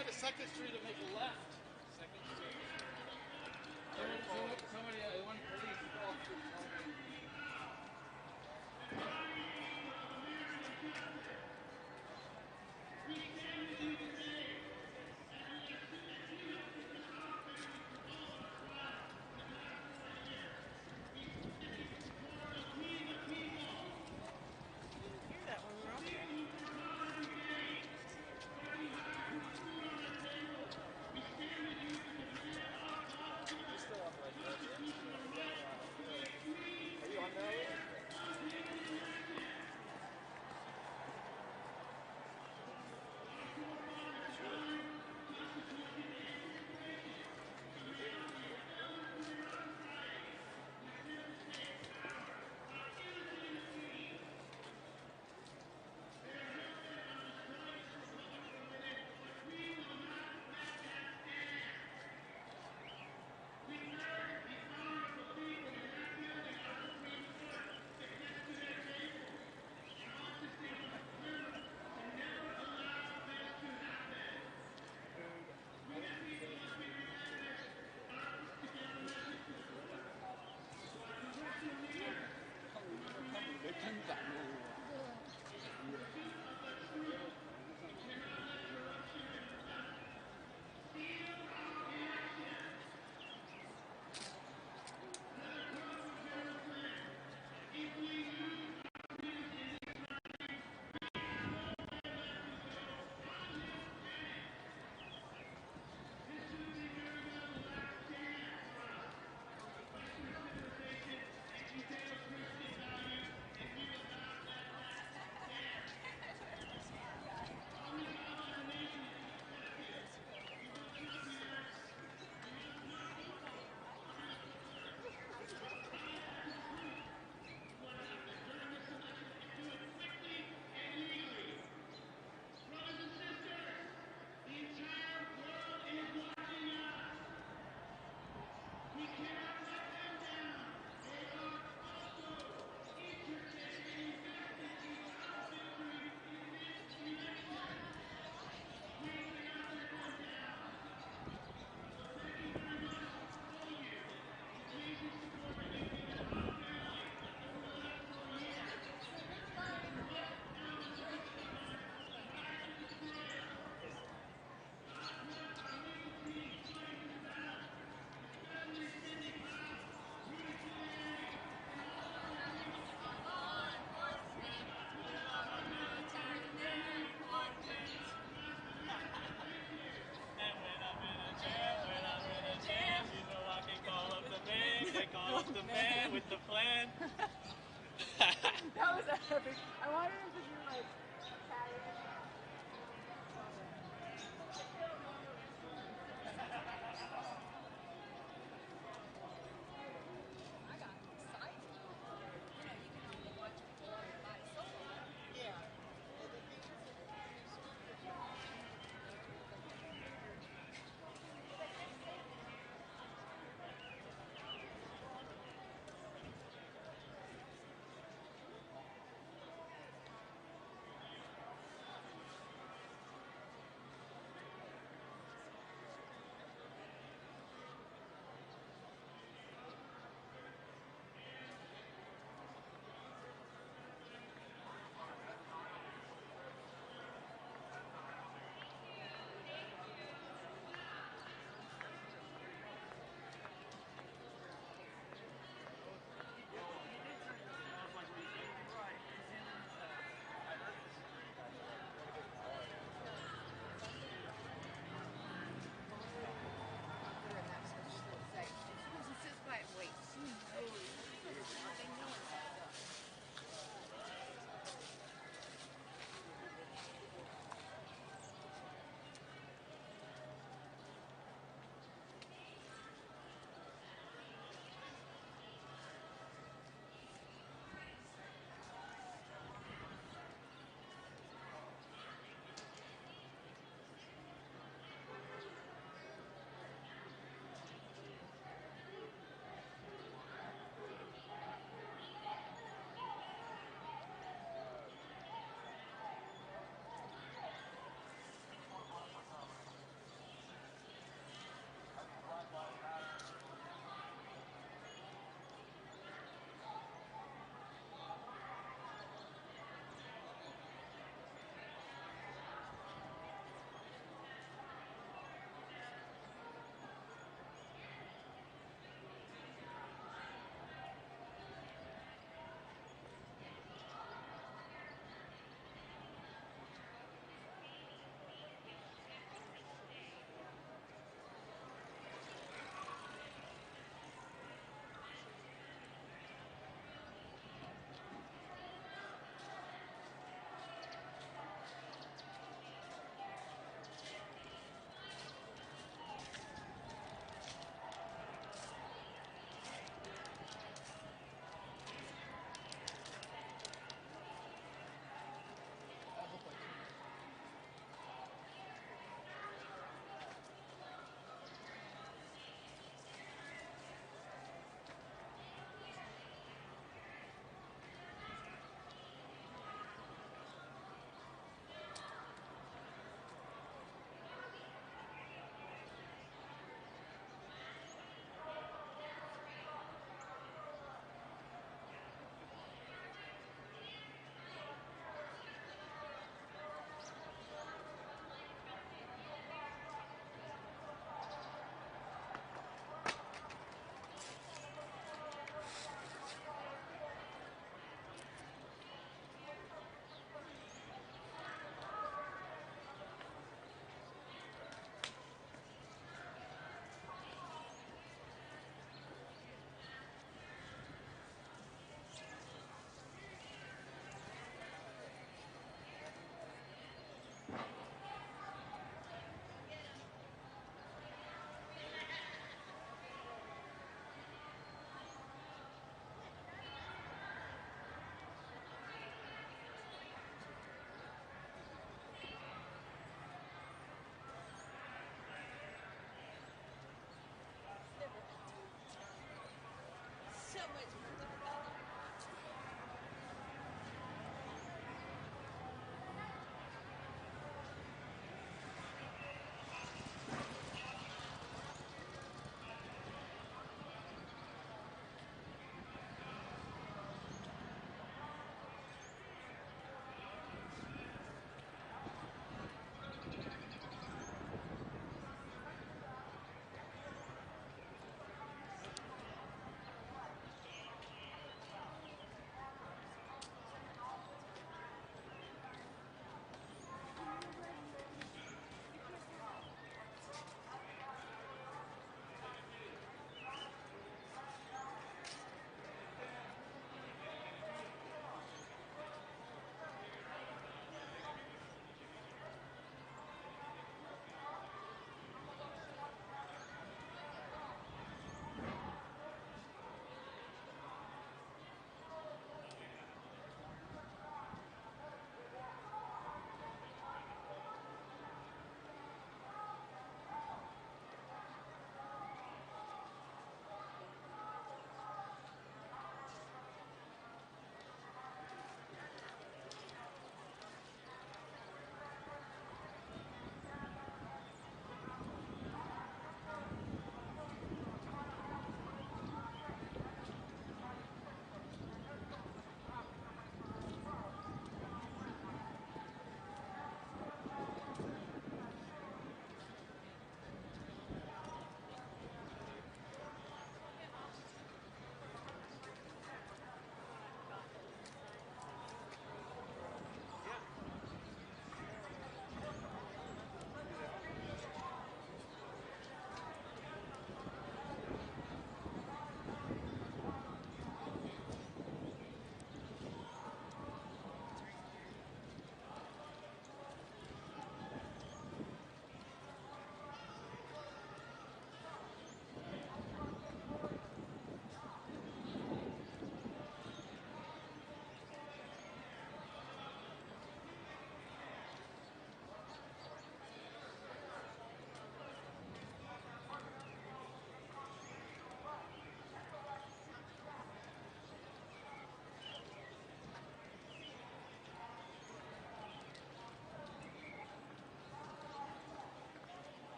out of 2nd Street to make a left. 2nd Street. Somebody, one police officer told me. The man with the plan. That was epic. I wanted him to do like Italian. I got excited. You know, you can only watch people on your body so long. Yeah.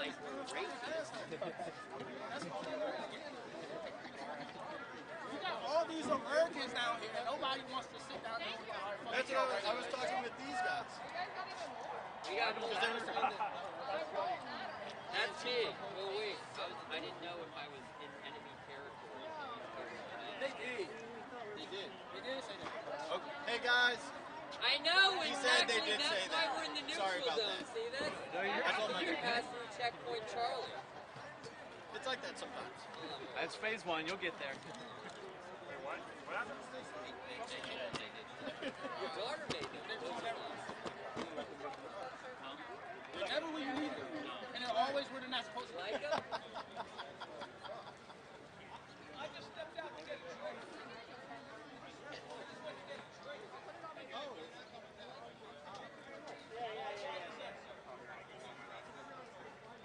like we're racist. You got all these Americans down here. Nobody wants to sit down there with our fucking. That's what I was talking with these guys. We got Because they were saying that. that's me. Well, wait. I didn't know if I was in enemy territory. They did. They did. They did say that. Okay. Hey guys. I know He exactly. said they did that's say why that. we're in the Sorry neutral about zone. that. See that? That's all my You're past through checkpoint Charlie. It's like that sometimes. That's phase 1. You'll get there. What happened? Your daughter made them. They're never where you need them. And they're always where they're not supposed to be. Like them? I just stepped out to get a drink.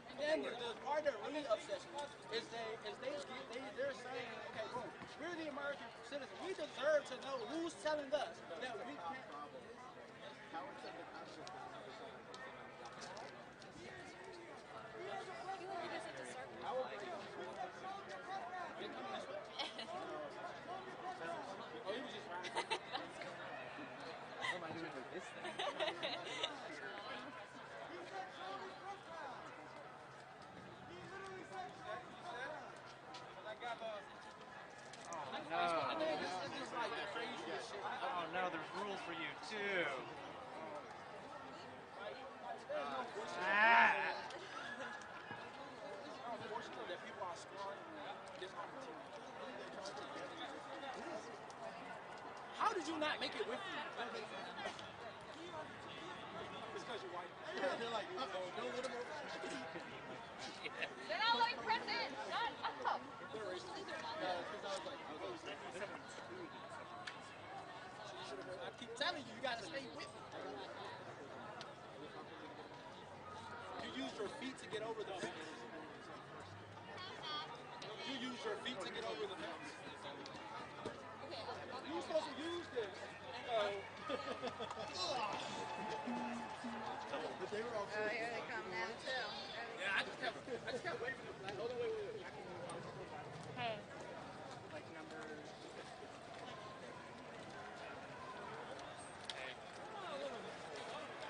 And then the part that really upsets me is they're saying, okay, boom, we're the American citizens. We deserve to know who's telling us that we can't. Oh, he was just What am I doing with this thing? No. Oh no, there's rules for you too. unfortunate that people are scoring this opportunity. How did you not make it with me? It's because you're white. They're like, uh-oh, don't let them over. Then I'll like press in. Shut up. They're racist. Because I was like, I keep telling you, you gotta stay with me. You use your feet to get over the fence. You use your feet to get over the fence. You were supposed to use this. But they were all Oh, here they come now too. yeah, I just kept waving them. Like, hold on, wait. Hey. Like number.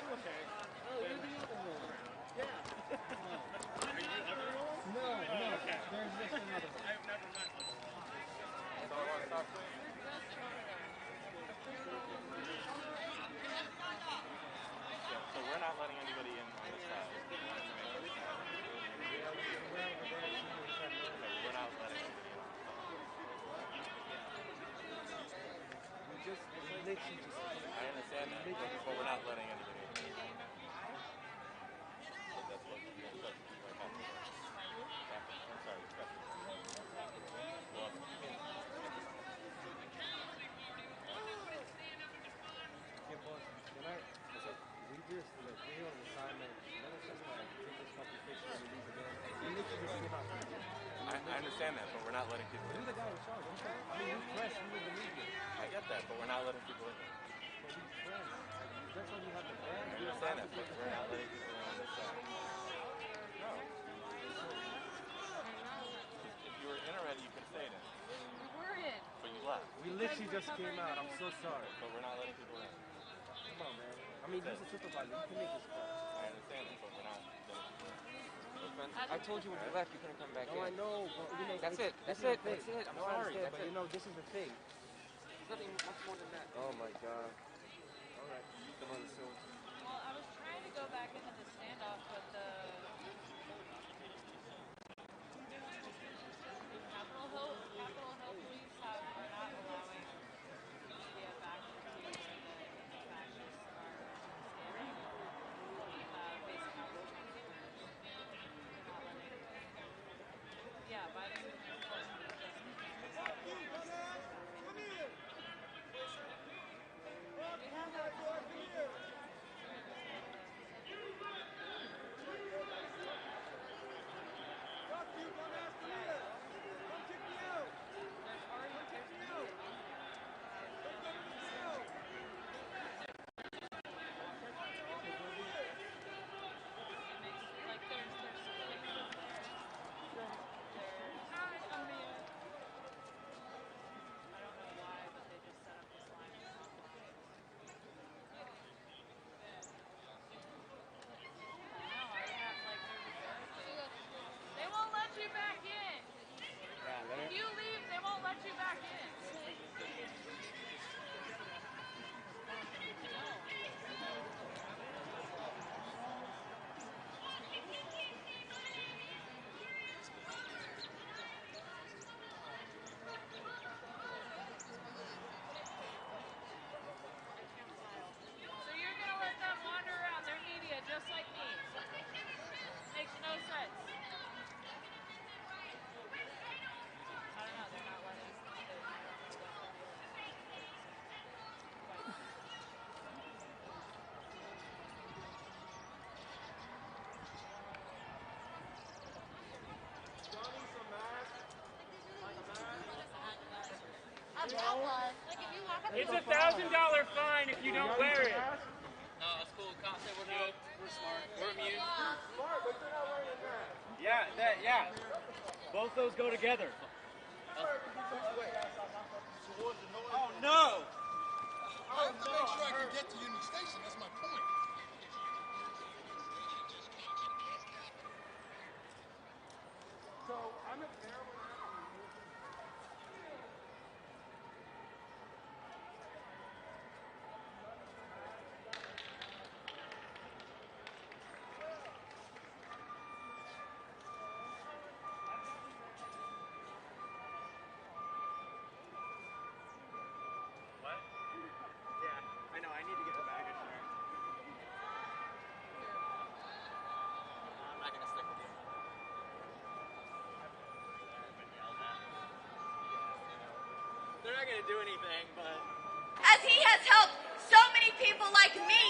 Okay. Oh, you're the other one. Yeah. Are you everyone? No. Okay. There's just another one. I've never met them. So I want to talk to you. So we're not letting anybody in on this side. We're not letting anybody in on this side. Just literally just. I understand that, but we're not letting anybody in. So that's what I'm sorry. Yeah, boss. Tonight, we just we're here on assignment. Let us just take this fucking picture and leave again. We literally just came out. I understand that, but we're not letting people in. You're the guy in charge. I'm sorry. I mean, we're press. We're the media. I get that, but we're not letting people in. But we're friends. That's why you have the band. I understand that, but we're not letting people in on this side. No. If you were in already, you could stay in. We're in. But you left. We literally just came out. I'm so sorry. But we're not letting people in. Come on, man. I mean, he's a supervisor. You can make this call. I understand that, but we're not letting people in. I told you when you left you couldn't come back in. No, I know, but you know, That's it. I'm sorry. But you know, this is the thing. There's nothing much more than that. Oh my God. All right. Come on, so. Well, I was trying to go back into the standoff, but the Capitol Hill police are not allowing me to get back to where the fascists are standing, facing out the transmitters. They're not letting. Yeah, by the Supreme Court. We have a It's $1,000 fine if you don't wear it. No, it's cool. Cops say we're good. We're smart. We're immune. Yeah. Both those go together. Oh no! I have to make sure I can get to Union Station. That's my point. So I'm at Maryland. What? Yeah, I know. I need to get the baggage there. I'm not gonna stick with you. They're not gonna do anything, but As he has helped so many people like me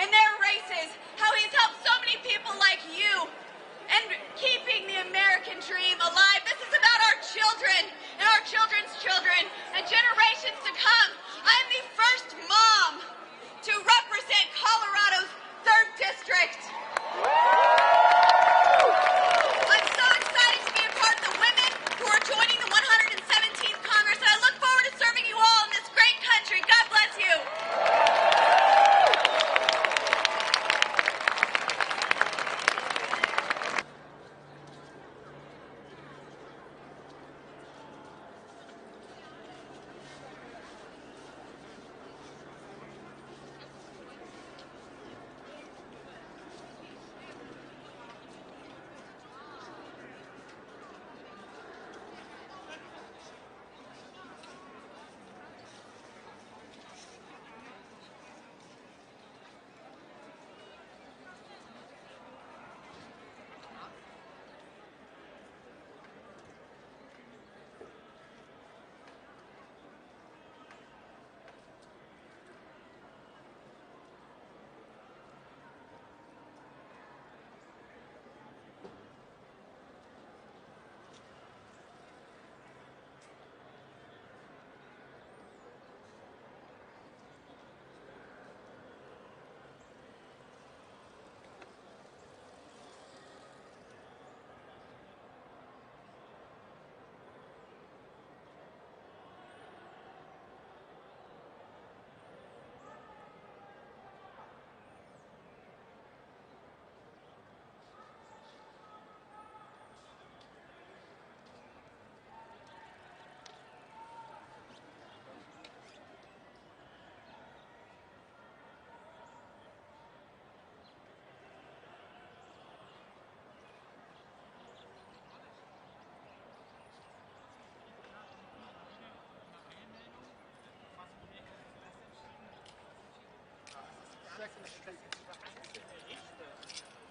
in their races, how he's helped so many people like you and keeping the American dream alive. This is about our children and our children's children and generations to come. I'm the first mom to represent Colorado's 3rd District. I'm so excited to be a part of the women who are joining the 117th Congress, and I look forward to serving you all in this great country. God bless you.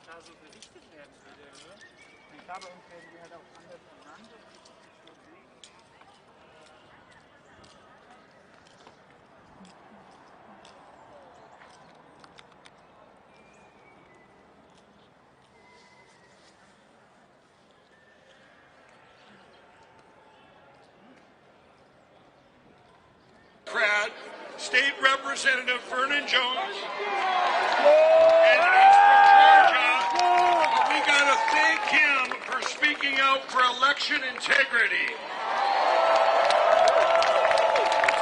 Da so berichtet werden würde. Ich glaube, uns werden die halt auch anders ernannt. State Representative Vernon Jones, and he's from Georgia. We got to thank him for speaking out for election integrity.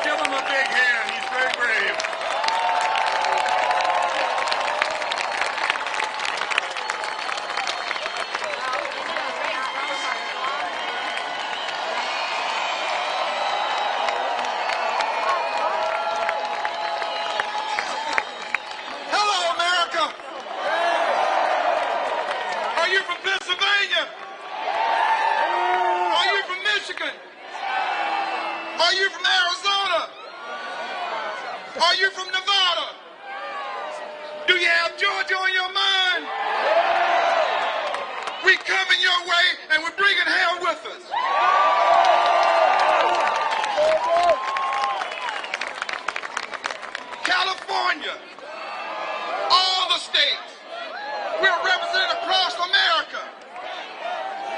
Give him a big hand. He's very brave. Are you from Arizona? Are you from Nevada? Do you have Georgia on your mind? We coming your way and we're bringing hell with us. California, all the states, we're represented across America.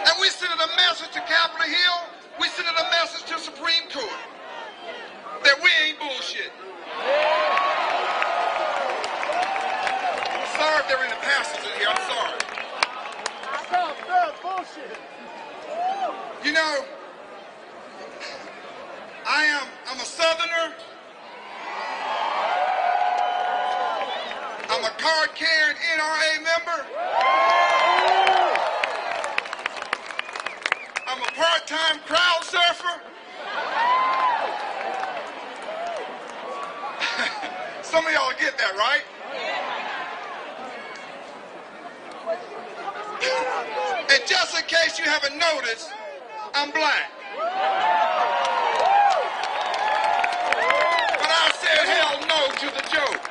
And we sending a message to Capitol Hill, we sending a message to Supreme Court. there are any pastors in here. I'm sorry. Stop, bullshit. You know, I'm a Southerner. I'm a card-carrying NRA member. I'm a part-time crowd surfer. Some of y'all get that, right? And just in case you haven't noticed, I'm black. But I said hell no to the joke.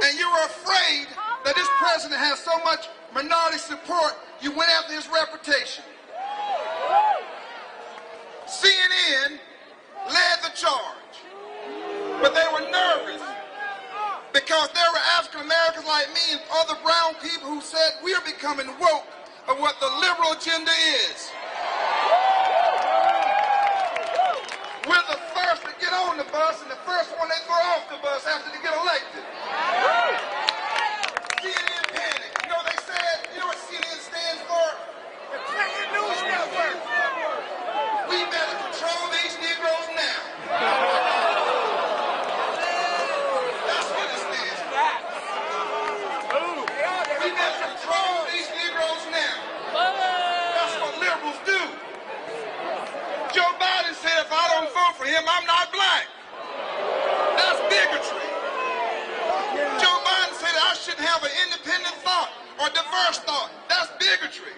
And you were afraid that this president has so much minority support, you went after his reputation. CNN led the charge, but they were nervous because there were African Americans like me and other brown people who said we're becoming woke of what the liberal agenda is. We're the first to get on the bus and the first one they throw off the bus after they get elected. CNN panic. You know what they said? You know what CNN stands for? Independent News Network. We better control these Negroes now. That's what it stands for. We better control these Negroes now. That's what liberals do. Joe Biden said if I don't vote for him, I'm not black. That's bigotry. Joe Biden said that I shouldn't have an independent thought or diverse thought. That's bigotry.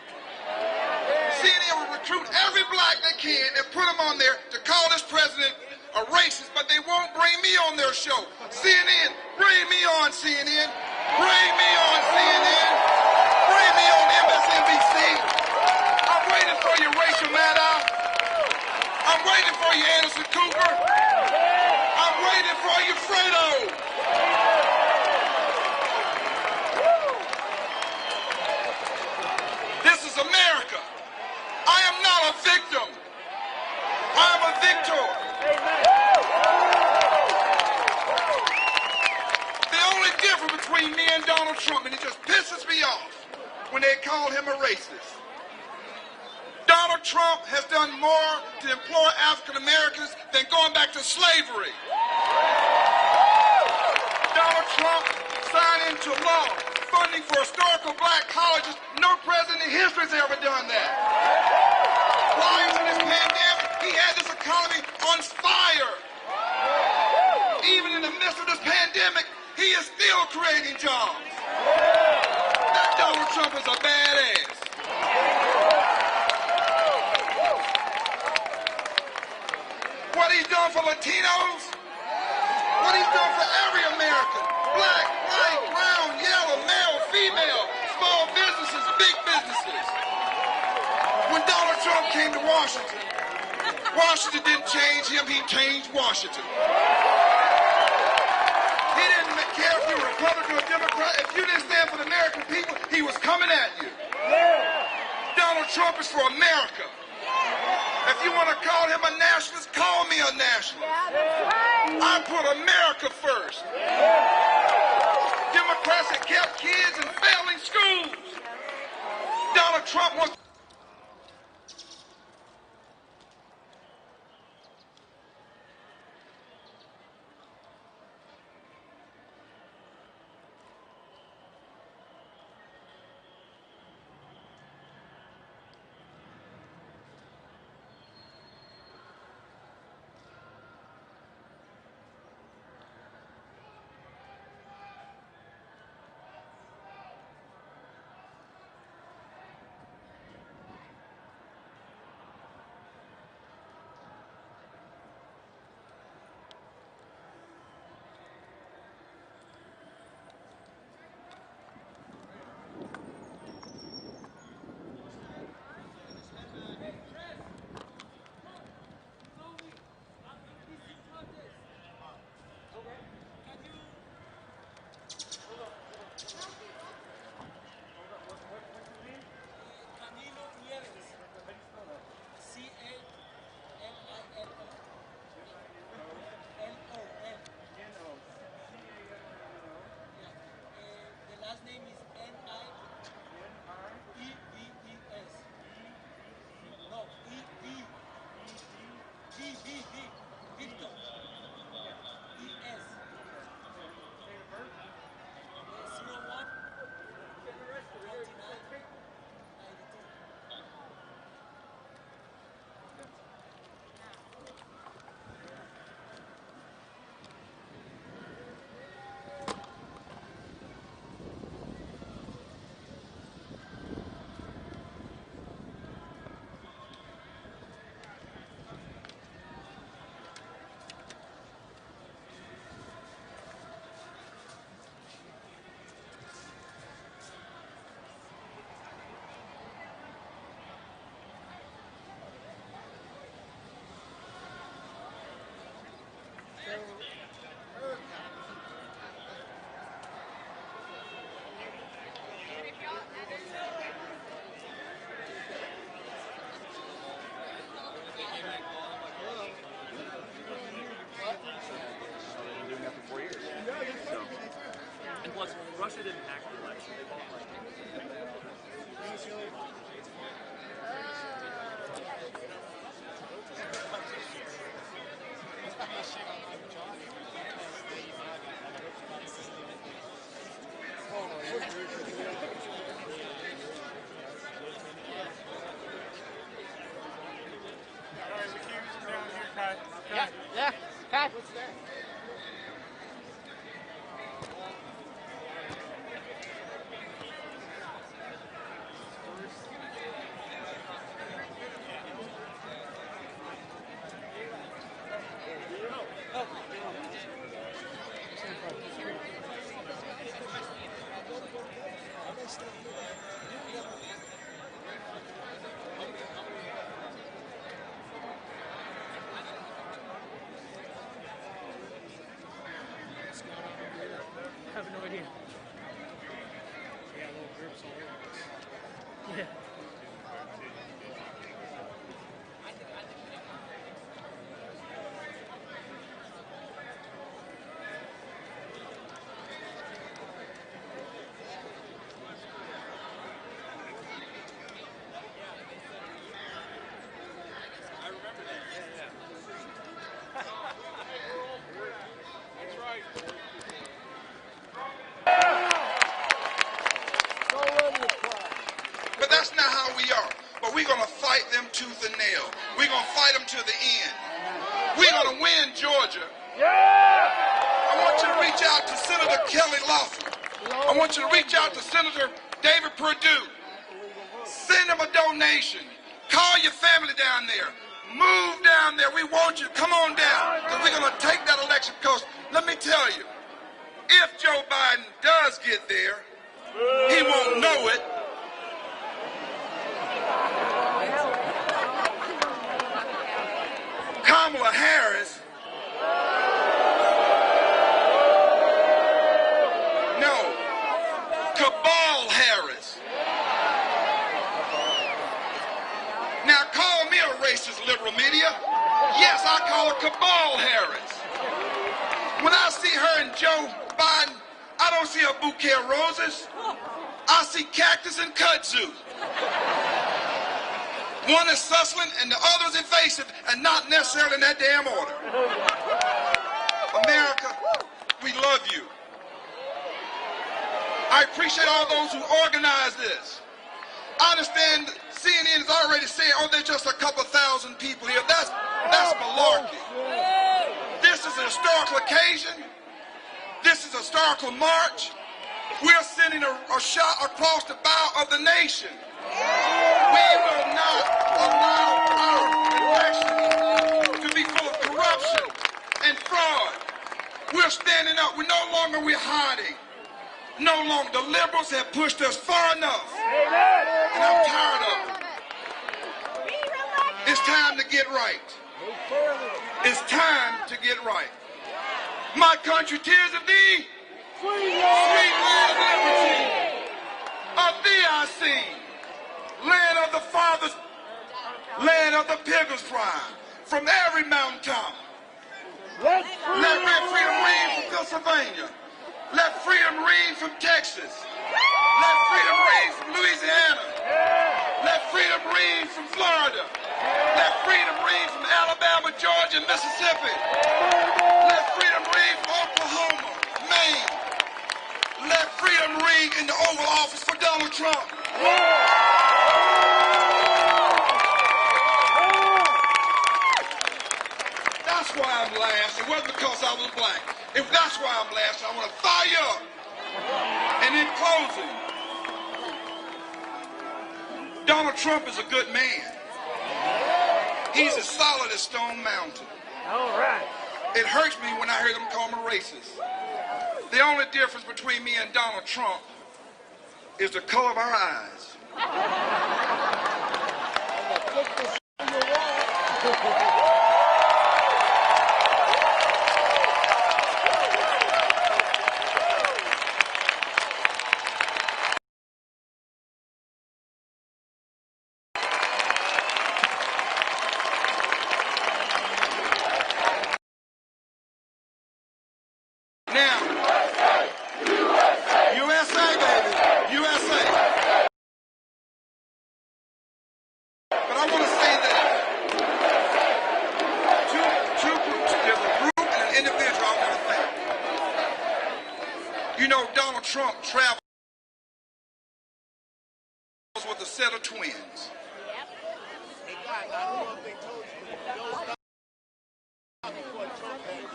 CNN will recruit every black they can and put them on there to call this president a racist, but they won't bring me on their show. CNN, bring me on CNN. Bring me on CNN. Bring me on MSNBC. I'm waiting for you, Rachel Maddow. I'm waiting for you, Anderson Cooper. I'm waiting for you, Fredo. This is America. I am not a victim. I am a victor. The only difference between me and Donald Trump, and it just pisses me off when they call him a racist. Donald Trump has done more to employ African Americans than going back to slavery. Donald Trump signed into law funding for historical black colleges. No president in history has ever done that. Prior to this pandemic, he had this economy on fire. Even in the midst of this pandemic, he is still creating jobs. That Donald Trump is a badass. What he's done for Latinos, what he's done for every American, black, white, brown, yellow, male, female, small businesses, big businesses. When Donald Trump came to Washington, Washington didn't change him, he changed Washington. He didn't care if you were Republican or Democrat. If you didn't stand for the American people, he was coming at you. Donald Trump is for America. If you want to call him a nationalist, call me a nationalist. I put America first. Democrats have kept kids in failing schools. Donald Trump wants But that's not how we are. But we're going to fight them tooth and nail. We're going to fight them to the end. We're going to win Georgia. I want you to reach out to Senator Kelly Loeffler. I want you to reach out to Senator David Perdue. Send them a donation. Call your family down there. Move down there. We want you to come on down. Because we're going to take that election. Because let me tell you, if Joe Biden does get there, he won't know it. Kamala Harris, no, Cabal Harris. Now call me a racist liberal media. Yes, I call her Cabal Harris. When I see her and Joe Biden, I don't see a bouquet of roses. I see cactus and kudzu. One is sussling and the other is invasive, and not necessarily in that damn order. America, we love you. I appreciate all those who organized this. I understand CNN is already saying, oh, there's just a couple thousand people here. That's malarkey. This is a historical occasion. This is a historical march. We're sending a shot across the bow of the nation. We will not allow our elections to be full of corruption and fraud. We're standing up. We're no longer hiding. No longer. The liberals have pushed us far enough. And I'm tired of it. It's time to get right. It's time to get right. My country, tears of thee, sweet land of liberty, of thee I sing. Land of the fathers, land of the pilgrims' pride, from every mountaintop. Let freedom ring from Pennsylvania. Let freedom ring from Texas. Let freedom ring from Louisiana. Let freedom ring from Florida. Let freedom ring from Alabama, Georgia, and Mississippi. Let freedom ring from Oklahoma, Maine. Let freedom ring in the Oval Office for Donald Trump. That's why I'm last. It wasn't because I was black. If that's why I'm last, I want to fire you up. And in closing, Donald Trump is a good man. He's as solid as Stone Mountain. All right. It hurts me when I hear them call him a racist. The only difference between me and Donald Trump is the color of our eyes. Trump travels with a set of twins.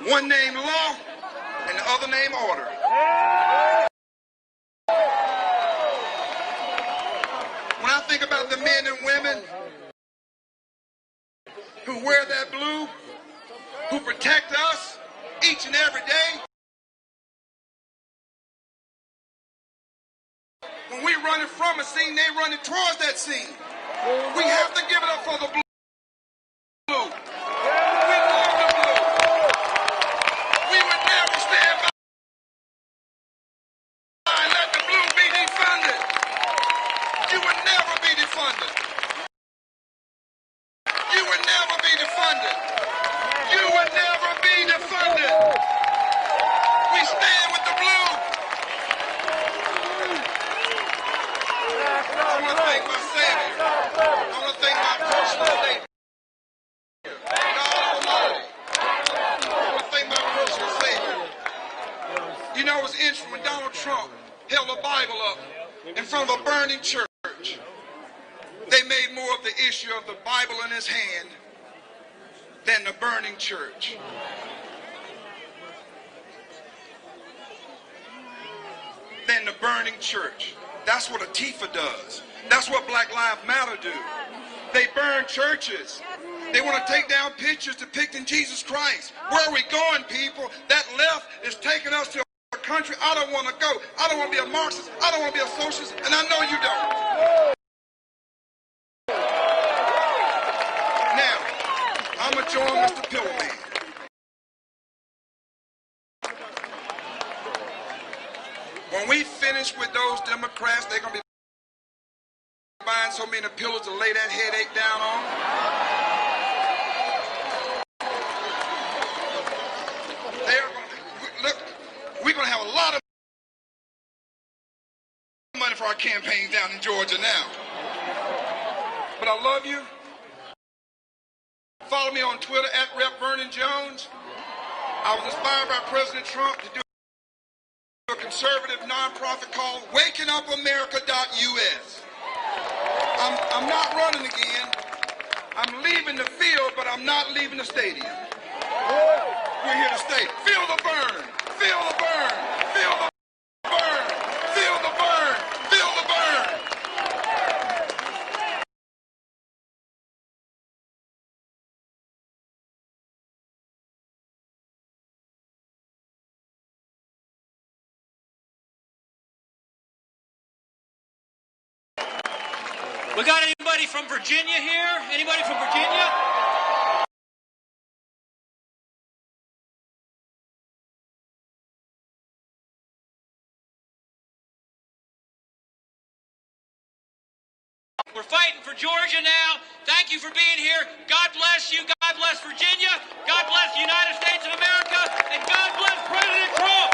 One named Law and the other named Order. When I think about the men and women who wear that blue, who protect us each and every day, when we running from a scene, they running towards that scene. We have to give it up for the blue. We love the blue. We would never stand by and let the blue be defunded. You would never be defunded. You would never be defunded. You would never be defunded. We stand with the blue. I want to thank my Savior. I want to thank my personal Savior. God Almighty. I want to thank my personal Savior. You know, it was interesting when Donald Trump held a Bible up in front of a burning church. They made more of the issue of the Bible in his hand than the burning church. Than the burning church. That's what Antifa does. That's what Black Lives Matter do. They burn churches. They want to take down pictures depicting Jesus Christ. Where are we going, people? That left is taking us to a country I don't want to go. I don't want to be a Marxist. I don't want to be a socialist. And I know you don't. Now, I'm going to join Mr. Pillowman. When we finish with those Democrats, they're going to be buying so many pillows to lay that headache down on. They're going to, look, we're going to have a lot of money for our campaigns down in Georgia now. But I love you. Follow me on Twitter at Rep. Vernon Jones. I was inspired by President Trump to do a conservative nonprofit called WakingUpAmerica.us. I'm not running again. I'm leaving the field, but I'm not leaving the stadium. We're here to stay. Feel the burn. Feel the burn. Feel the burn. Feel the burn. Feel the burn. We got anybody from Virginia here? Anybody from Virginia? We're fighting for Georgia now. Thank you for being here. God bless you. God bless Virginia. God bless the United States of America. And God bless President Trump.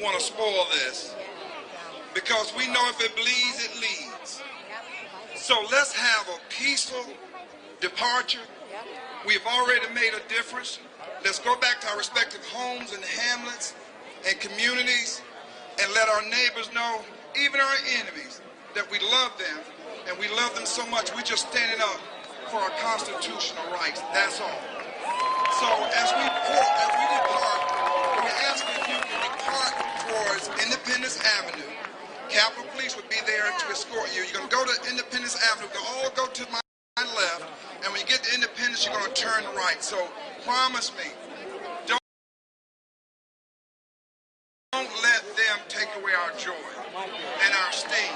Want to spoil this because we know if it bleeds, it leads. So let's have a peaceful departure. We've already made a difference. Let's go back to our respective homes and hamlets and communities and let our neighbors know, even our enemies, that we love them and we love them so much. We're just standing up for our constitutional rights. That's all. So as we depart, we ask if you can depart towards Independence Avenue. Capitol Police would be there to escort you. You're going to go to Independence Avenue. We'll all go to my left, and when you get to Independence, you're going to turn right. So promise me, don't let them take away our joy and our sting.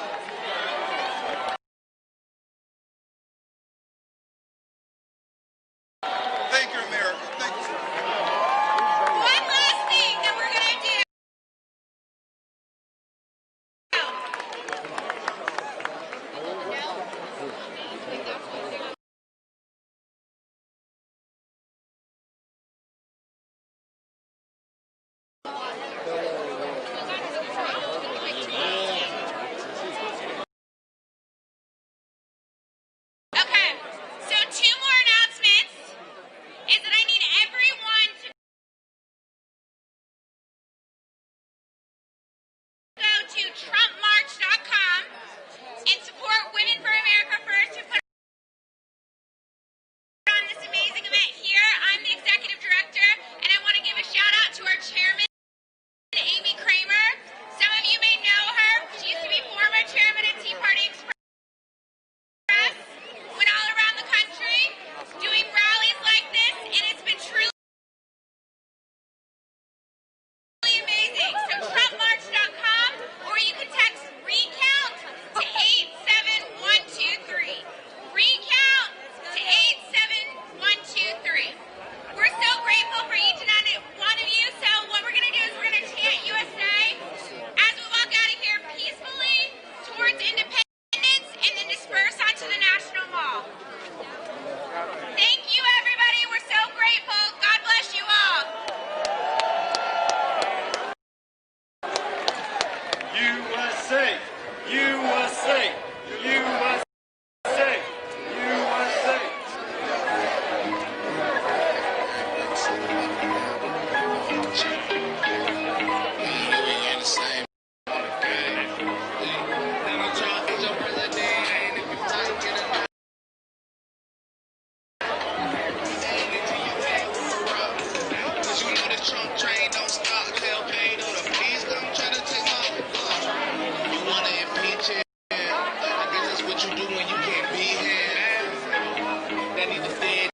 That need to dead.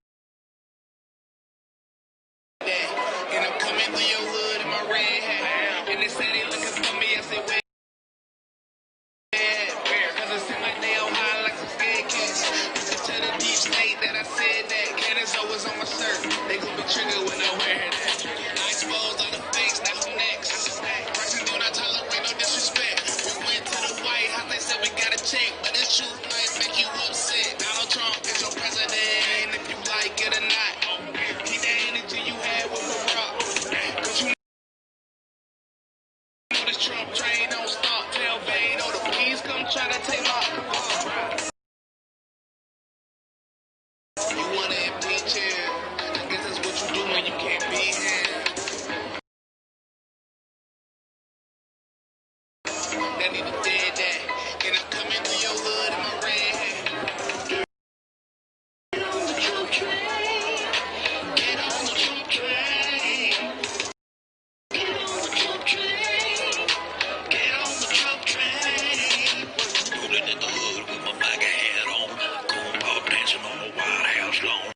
And I'm coming through your hood in my red hat. And they say they looking for me. I said, where? Cause it seems like they on high like some scared cats. You can tell the deep state that I said that. Cannons always on my shirt. They gon' be triggered when I wear that. I exposed all the fakes, now who next? Bryson do not tolerate no disrespect. We went to the White House, they said we got a check. But this truth might make you upset. Donald Trump is your president, if you like it or not. Keep that energy you had with Barack. Cause you know this Trump train don't stop. Tell Beto to please come try to take my You wanna impeach him? I guess that's what you do when you can't beat him. That need to dead that. And I'm coming through your hood in my red hat. Get on the Trump train. Get on the Trump train. Get on the Trump train. Get on the Trump train. Rolling in the hood with my MAGA hat on. Going out dancing on my White House lawn.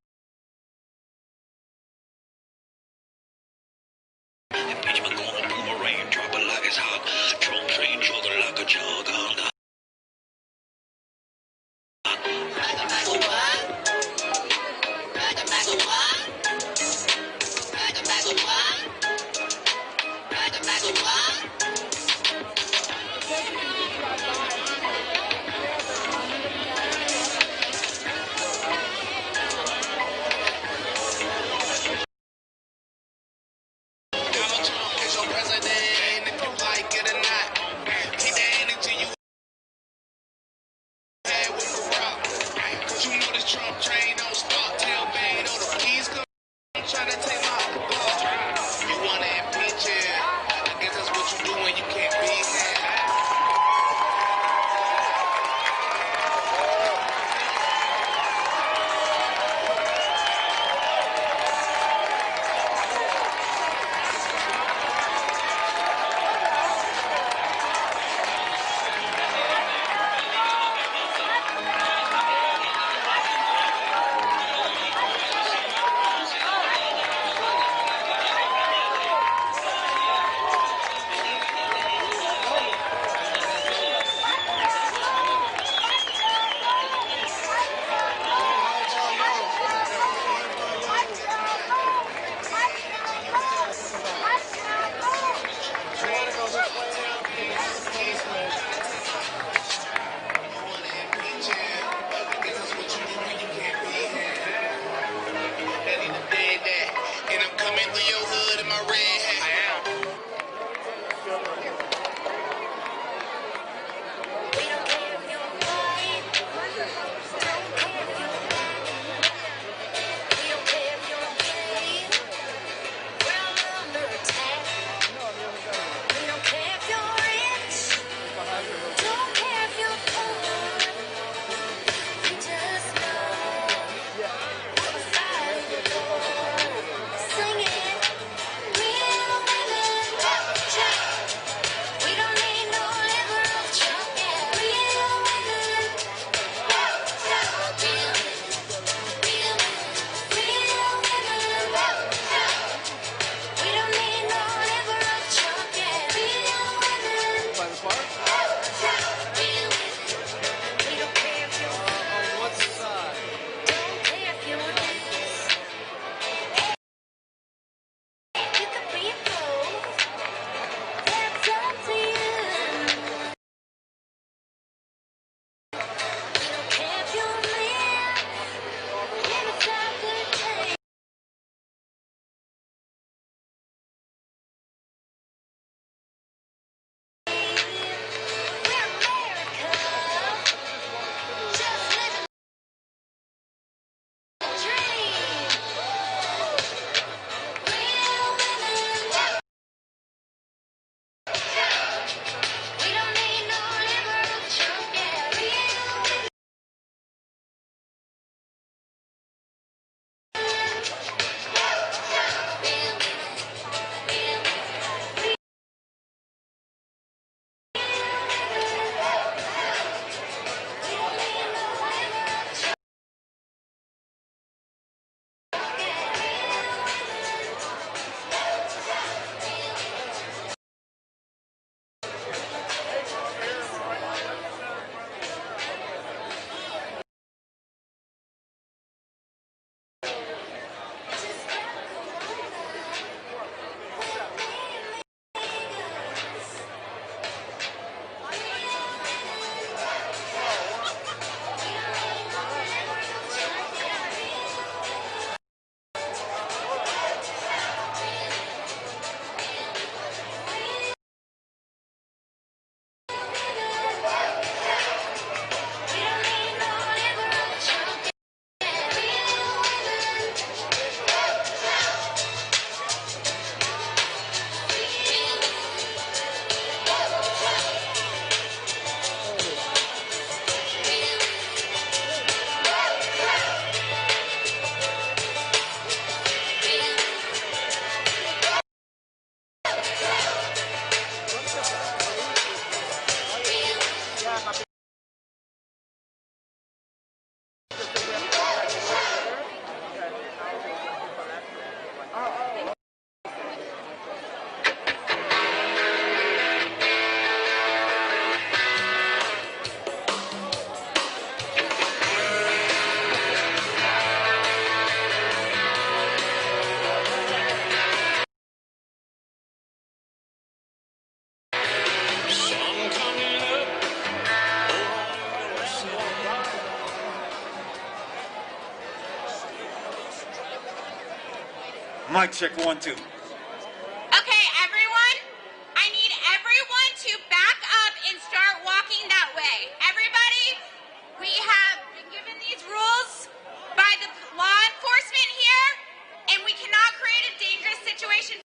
Mic check 1, 2. Okay, everyone, I need everyone to back up and start walking that way. Everybody, we have been given these rules by the law enforcement here, and we cannot create a dangerous situation.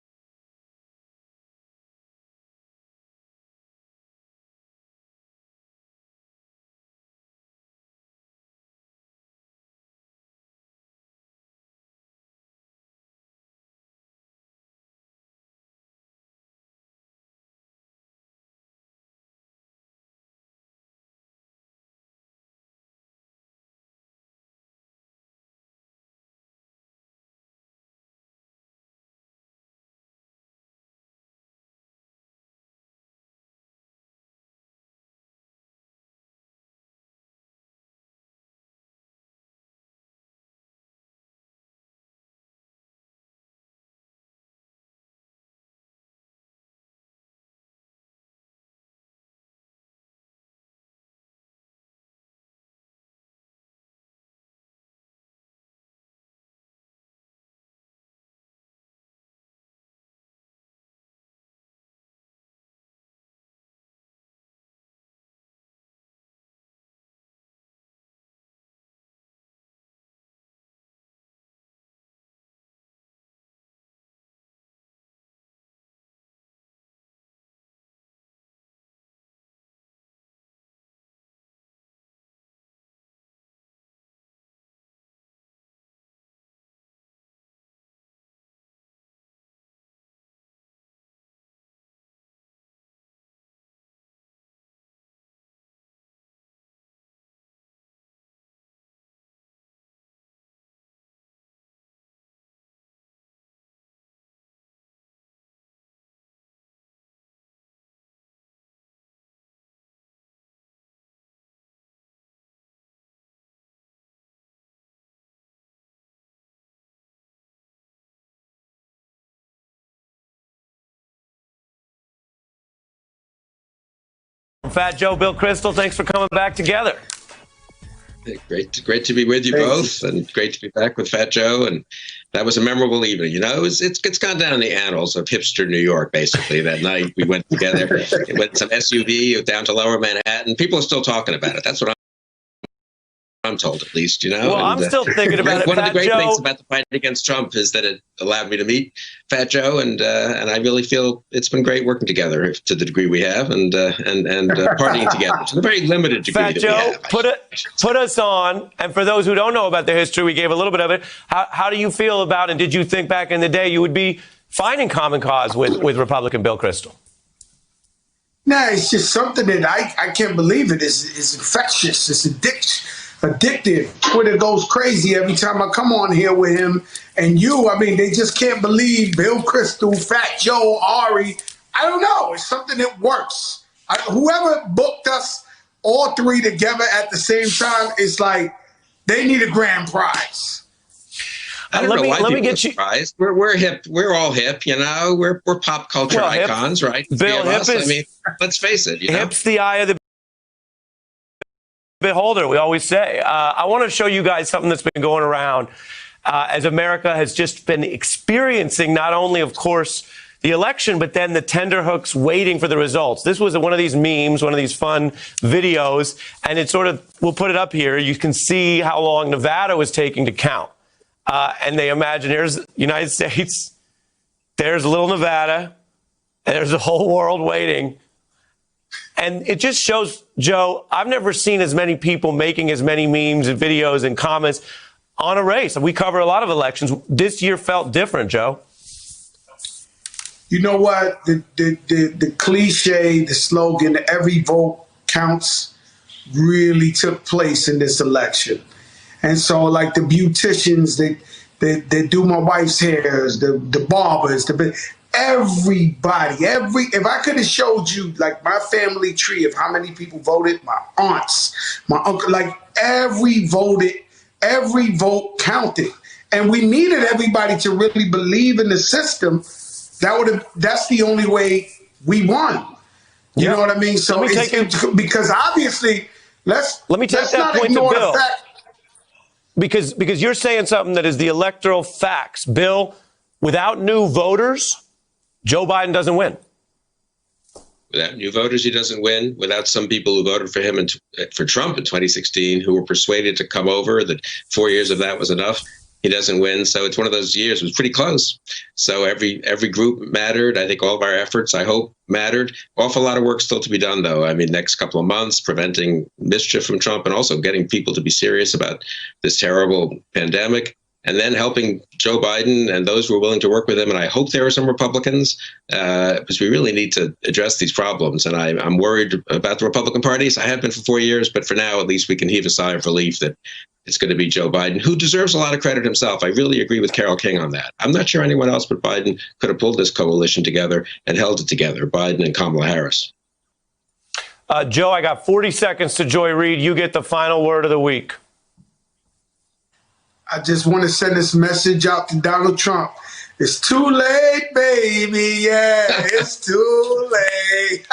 Fat Joe, Bill Kristol, thanks for coming back together. Great to be with you both, and great to be back with Fat Joe. And that was a memorable evening. You know, it's gone down in the annals of hipster New York. Basically, that night we went together, went some SUV down to Lower Manhattan. People are still talking about it. That's what I'm told, at least, you know. Well, I'm still thinking about it. One of the great Joe, things about the fight against Trump is that it allowed me to meet Fat Joe, and I really feel it's been great working together to the degree we have, and partying together to the very limited degree Fat that Joe, we have. put us on, and for those who don't know about the history, we gave a little bit of it. How do you feel about, and did you think back in the day you would be finding common cause with Republican Bill Kristol? No, it's just something that I can't believe it. It's infectious. It's addictive. Twitter goes crazy every time I come on here with him and you. I mean, they just can't believe Bill Kristol, Fat Joe, Ari. I don't know. It's something that works. Whoever booked us all three together at the same time, it's like they need a grand prize. I don't know why people are surprised. We're hip. We're all hip, you know. We're pop culture icons, right? Bill, hip is, I mean, let's face it. You know? Hip's the eye of the beholder, we always say. I want to show you guys something that's been going around as America has just been experiencing not only, of course, the election, but then the tenterhooks waiting for the results. This was one of these memes, one of these fun videos, and it sort of, we'll put it up here. You can see how long Nevada was taking to count. And they imagine here's the United States, there's little Nevada, and there's the whole world waiting. And it just shows, Joe, I've never seen as many people making as many memes and videos and comments on a race. We cover a lot of elections. This year felt different, Joe. You know what? The cliche, the slogan, every vote counts, really took place in this election. And so, like the beauticians that do my wife's hairs, the barbers, everybody, if I could have showed you like my family tree of how many people voted, my aunts, my uncle, like every vote counted. And we needed everybody to really believe in the system. That's the only way we won. You know what I mean? So because obviously, let's not ignore the fact. Because you're saying something that is the electoral facts. Bill, without new voters, Joe Biden doesn't win. Without new voters, he doesn't win. Without some people who voted for him and for Trump in 2016, who were persuaded to come over, that 4 years of that was enough, he doesn't win. So it's one of those years. It was pretty close. So every group mattered. I think all of our efforts, I hope, mattered. Awful lot of work still to be done, though. I mean, next couple of months, preventing mischief from Trump and also getting people to be serious about this terrible pandemic. And then helping Joe Biden and those who are willing to work with him. And I hope there are some Republicans, because we really need to address these problems. And I'm worried about the Republican parties. I have been for 4 years, but for now, at least we can heave a sigh of relief that it's going to be Joe Biden, who deserves a lot of credit himself. I really agree with Carole King on that. I'm not sure anyone else but Biden could have pulled this coalition together and held it together, Biden and Kamala Harris. Joe, I got 40 seconds to Joy Reid. You get the final word of the week. I just want to send this message out to Donald Trump. It's too late, baby. Yeah, it's too late.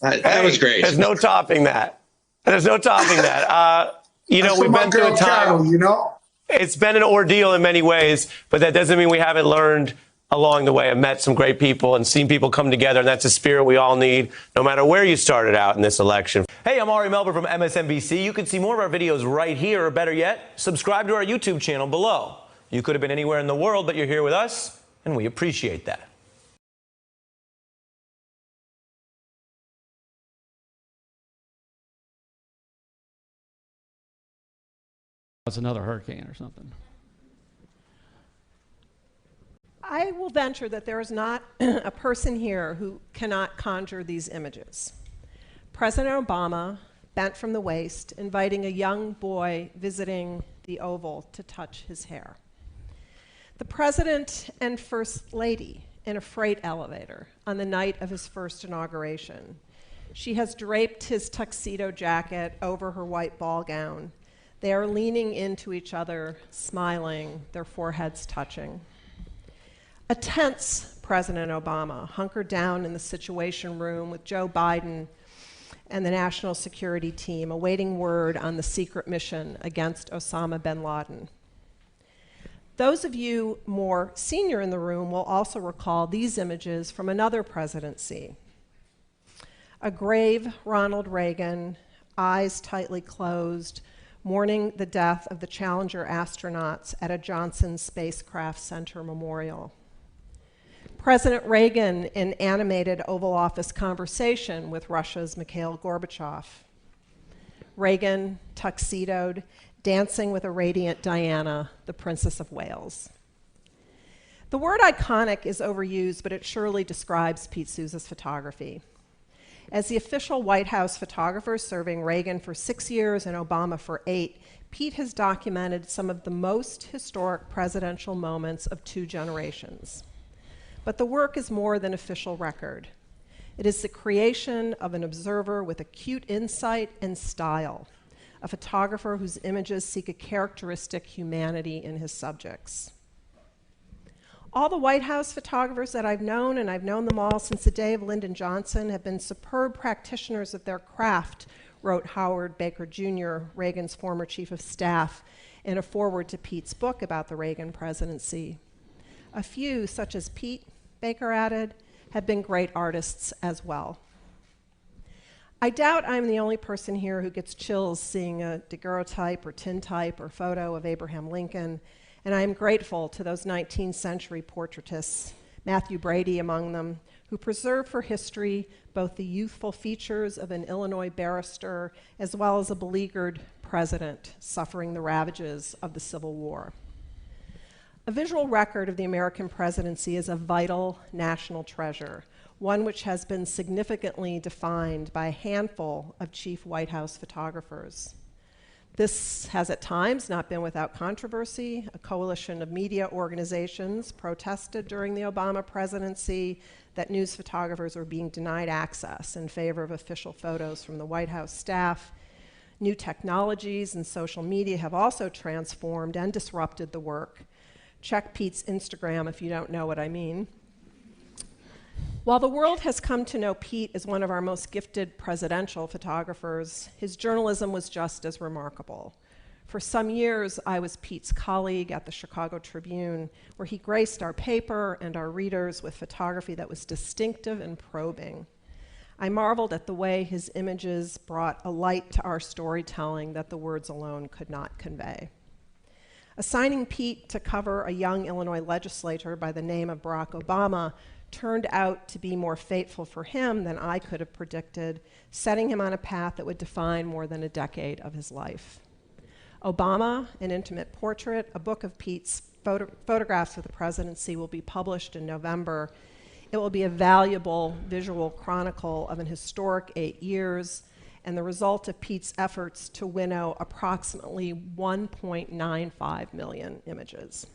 That was great. There's no topping that. There's no topping that. You know, we've been through a time. Carol, you know? It's been an ordeal in many ways, but that doesn't mean we haven't learned along the way. I've met some great people and seen people come together, and that's a spirit we all need, no matter where you started out in this election. Hey, I'm Ari Melber from MSNBC. You can see more of our videos right here, or better yet, subscribe to our YouTube channel below. You could have been anywhere in the world, but you're here with us, and we appreciate that. It's another hurricane or something. I will venture that there is not a person here who cannot conjure these images. President Obama, bent from the waist, inviting a young boy visiting the Oval to touch his hair. The President and First Lady in a freight elevator on the night of his first inauguration. She has draped his tuxedo jacket over her white ball gown. They are leaning into each other, smiling, their foreheads touching. A tense President Obama, hunkered down in the Situation Room with Joe Biden and the National Security Team, awaiting word on the secret mission against Osama bin Laden. Those of you more senior in the room will also recall these images from another presidency. A grave Ronald Reagan, eyes tightly closed, mourning the death of the Challenger astronauts at a Johnson Spacecraft Center memorial. President Reagan in animated Oval Office conversation with Russia's Mikhail Gorbachev. Reagan, tuxedoed, dancing with a radiant Diana, the Princess of Wales. The word iconic is overused, but it surely describes Pete Souza's photography. As the official White House photographer serving Reagan for 6 years and Obama for 8, Pete has documented some of the most historic presidential moments of 2 generations. But the work is more than official record. It is the creation of an observer with acute insight and style, a photographer whose images seek a characteristic humanity in his subjects. All the White House photographers that I've known, and I've known them all since the day of Lyndon Johnson, have been superb practitioners of their craft, wrote Howard Baker Jr., Reagan's former chief of staff, in a foreword to Pete's book about the Reagan presidency. A few, such as Pete, Baker added, have been great artists as well. I doubt I'm the only person here who gets chills seeing a daguerreotype or tintype or photo of Abraham Lincoln, and I am grateful to those 19th century portraitists, Matthew Brady among them, who preserve for history both the youthful features of an Illinois barrister as well as a beleaguered president suffering the ravages of the Civil War. A visual record of the American presidency is a vital national treasure, one which has been significantly defined by a handful of chief White House photographers. This has at times not been without controversy. A coalition of media organizations protested during the Obama presidency that news photographers were being denied access in favor of official photos from the White House staff. New technologies and social media have also transformed and disrupted the work. Check Pete's Instagram if you don't know what I mean. While the world has come to know Pete as one of our most gifted presidential photographers, his journalism was just as remarkable. For some years, I was Pete's colleague at the Chicago Tribune, where he graced our paper and our readers with photography that was distinctive and probing. I marveled at the way his images brought a light to our storytelling that the words alone could not convey. Assigning Pete to cover a young Illinois legislator by the name of Barack Obama turned out to be more fateful for him than I could have predicted, setting him on a path that would define more than a decade of his life. Obama, an intimate portrait, a book of Pete's photographs of the presidency, will be published in November. It will be a valuable visual chronicle of an historic 8 years and the result of Pete's efforts to winnow approximately 1.95 million images.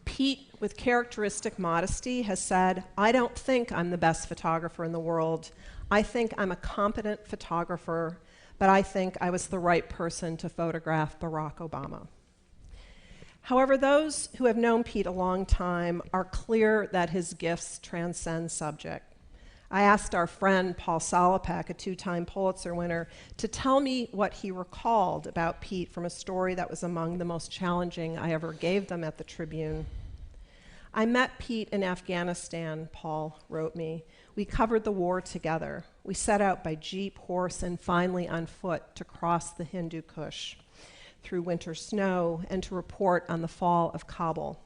Pete, with characteristic modesty, has said, "I don't think I'm the best photographer in the world. I think I'm a competent photographer, but I think I was the right person to photograph Barack Obama." However, those who have known Pete a long time are clear that his gifts transcend subject. I asked our friend Paul Solopek, a two-time Pulitzer winner, to tell me what he recalled about Pete from a story that was among the most challenging I ever gave them at the Tribune. "I met Pete in Afghanistan," Paul wrote me. "We covered the war together. We set out by jeep, horse, and finally on foot to cross the Hindu Kush through winter snow and to report on the fall of Kabul.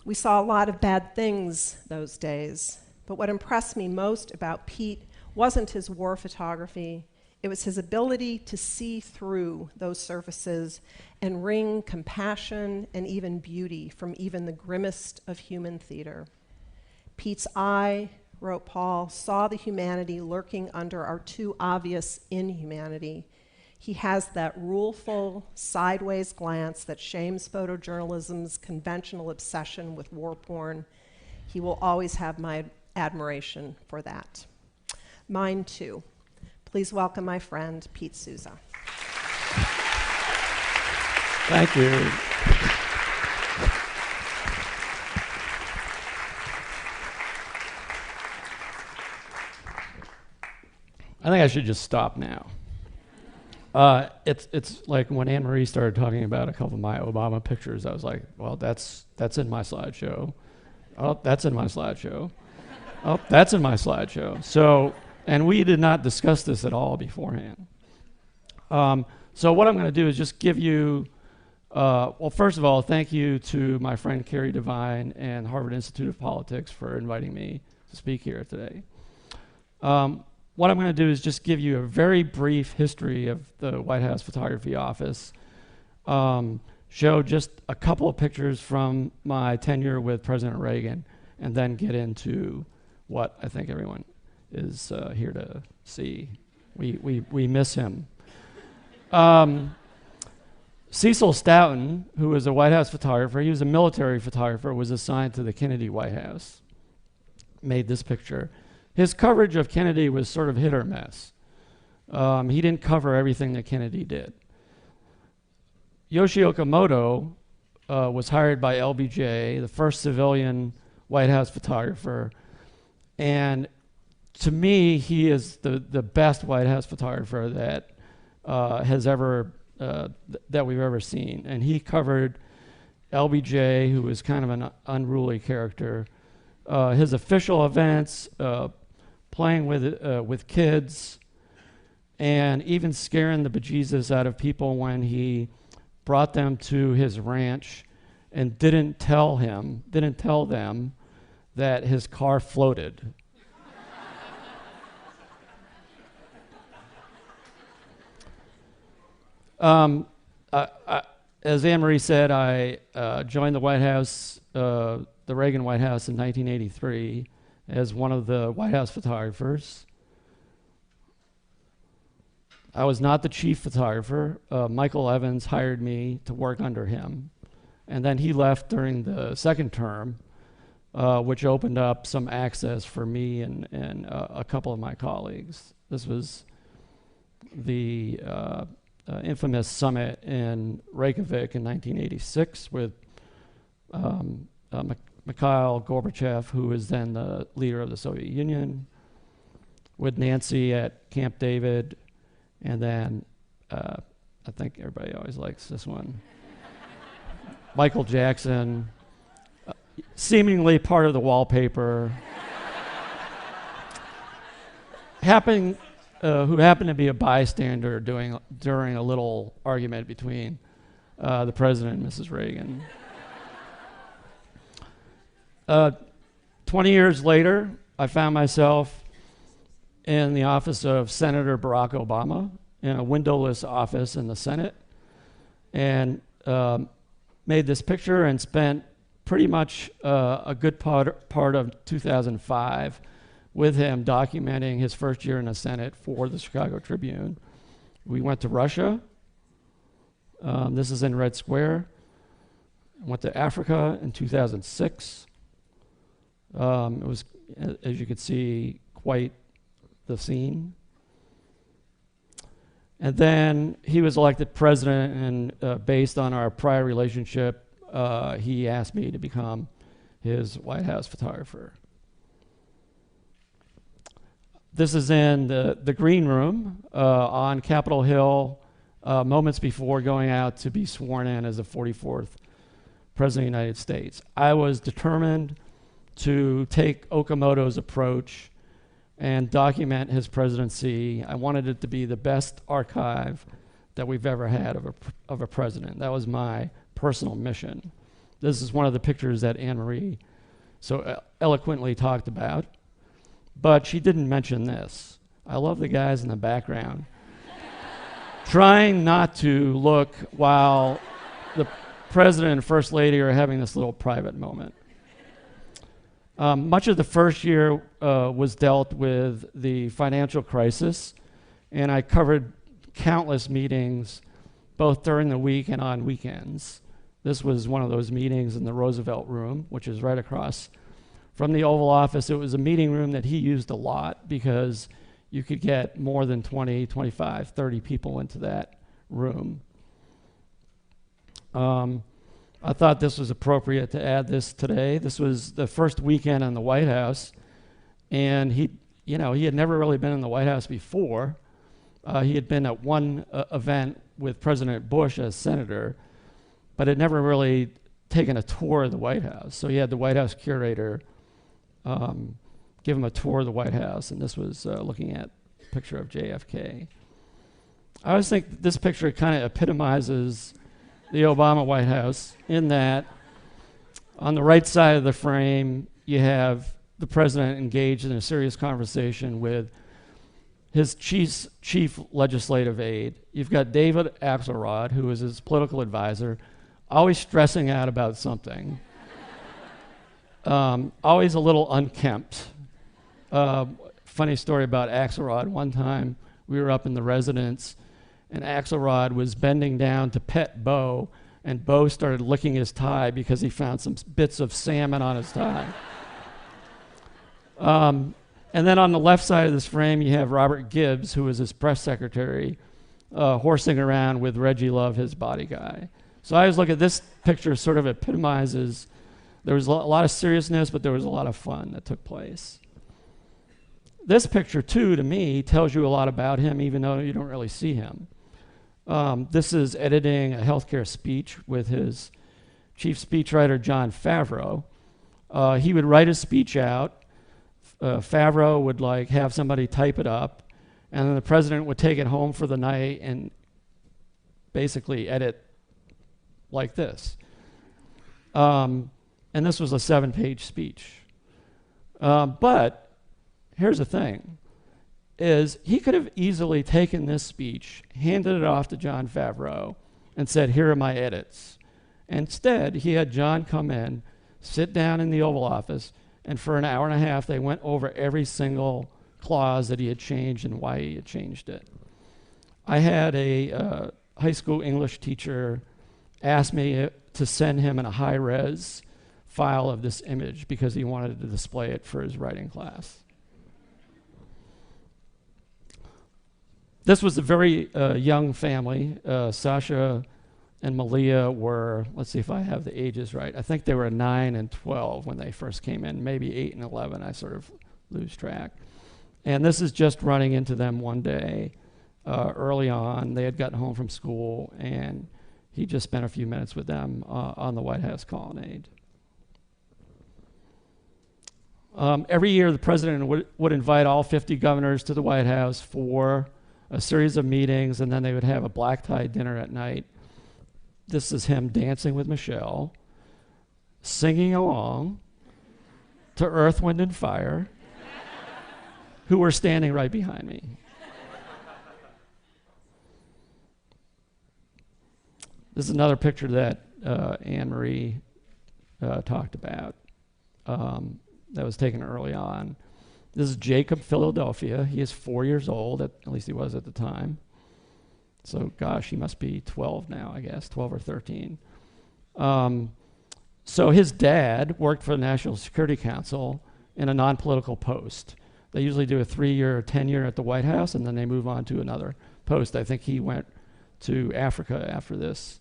We saw a lot of bad things those days, but what impressed me most about Pete wasn't his war photography. It was his ability to see through those surfaces and wring compassion and even beauty from even the grimmest of human theater. Pete's eye," wrote Paul, "saw the humanity lurking under our too obvious inhumanity. He has that ruleful, sideways glance that shames photojournalism's conventional obsession with war porn. He will always have my admiration for that. Mine too. Please welcome my friend, Pete Souza." Thank you. I think I should just stop now. It's like when Anne Marie started talking about a couple of my Obama pictures, I was like, well, that's in my slideshow. Oh, that's in my slideshow. Oh, that's in my slideshow. So, and we did not discuss this at all beforehand. So what I'm going to do is just give you, well, first of all, thank you to my friend Carrie Devine and Harvard Institute of Politics for inviting me to speak here today. What I'm going to do is just give you a very brief history of the White House Photography Office, show just a couple of pictures from my tenure with President Reagan, and then get into what I think everyone is here to see. We miss him. Cecil Stoughton, who was a White House photographer, he was a military photographer, was assigned to the Kennedy White House, made this picture. His coverage of Kennedy was sort of hit or miss. He didn't cover everything that Kennedy did. Yoshi Okamoto was hired by LBJ, the first civilian White House photographer, and to me, he is the best White House photographer that has ever that we've ever seen. And he covered LBJ, who was kind of an unruly character, his official events, playing with kids, and even scaring the bejesus out of people when he brought them to his ranch and didn't tell them that his car floated. As Anne-Marie said, I joined the White House, the Reagan White House in 1983 as one of the White House photographers. I was not the chief photographer. Michael Evans hired me to work under him. And then he left during the second term, which opened up some access for me and a couple of my colleagues. This was the infamous summit in Reykjavik in 1986 with Mikhail Gorbachev, who was then the leader of the Soviet Union, with Nancy at Camp David, and then I think everybody always likes this one. Michael Jackson, seemingly part of the wallpaper. Who happened to be a bystander during a little argument between the president and Mrs. Reagan. 20 years later, I found myself in the office of Senator Barack Obama in a windowless office in the Senate, and made this picture and spent pretty much a good part of 2005 with him documenting his first year in the Senate for the Chicago Tribune. We went to Russia. This is in Red Square. Went to Africa in 2006. It was, as you could see, quite the scene. And then he was elected president, and based on our prior relationship, he asked me to become his White House photographer. This is in the green room on Capitol Hill, moments before going out to be sworn in as the 44th President of the United States. I was determined to take Okamoto's approach and document his presidency. I wanted it to be the best archive that we've ever had of a president. That was my personal mission. This is one of the pictures that Anne Marie so eloquently talked about. But she didn't mention this. I love the guys in the background trying not to look while the president and first lady are having this little private moment. Much of the first year was dealt with the financial crisis, and I covered countless meetings both during the week and on weekends. This was one of those meetings in the Roosevelt Room, which is right across from the Oval Office. It was a meeting room that he used a lot because you could get more than 20, 25, 30 people into that room. I thought this was appropriate to add this today. This was the first weekend in the White House, and he had never really been in the White House before. He had been at one event with President Bush as senator, but had never really taken a tour of the White House. So he had the White House curator give him a tour of the White House, and this was looking at a picture of JFK. I always think this picture kind of epitomizes the Obama White House in that on the right side of the frame, you have the president engaged in a serious conversation with his chief legislative aide. You've got David Axelrod, who is his political advisor, always stressing out about something. Always a little unkempt. Funny story about Axelrod. One time we were up in the residence, and Axelrod was bending down to pet Bo, and Bo started licking his tie because he found some bits of salmon on his tie. And then on the left side of this frame, you have Robert Gibbs, who was his press secretary, horsing around with Reggie Love, his body guy. So I always look at this picture, sort of epitomizes, there was a lot of seriousness, but there was a lot of fun that took place. This picture, too, to me, tells you a lot about him, even though you don't really see him. This is editing a healthcare speech with his chief speechwriter, John Favreau. He would write his speech out. Favreau would have somebody type it up, and then the president would take it home for the night and basically edit like this. And this was a 7-page speech. But here's the thing, is he could have easily taken this speech, handed it off to John Favreau, and said, here are my edits. Instead, he had John come in, sit down in the Oval Office, and for an hour and a half, they went over every single clause that he had changed and why he had changed it. I had a high school English teacher ask me to send him in a high-res file of this image because he wanted to display it for his writing class. This was a very young family. Sasha and Malia were, let's see if I have the ages right, I think they were 9 and 12 when they first came in, maybe 8 and 11, I sort of lose track. And this is just running into them one day. early on. They had gotten home from school, and he just spent a few minutes with them on the White House colonnade. Every year, the president would invite all 50 governors to the White House for a series of meetings, and then they would have a black tie dinner at night. This is him dancing with Michelle, singing along to Earth, Wind, and Fire, who were standing right behind me. This is another picture that Anne-Marie talked about that was taken early on. This is Jacob, Philadelphia. He is 4 years old, at least he was at the time. So, gosh, he must be 12 now, I guess, 12 or 13. So his dad worked for the National Security Council in a non-political post. They usually do a 3-year tenure at the White House, and then they move on to another post. I think he went to Africa after this.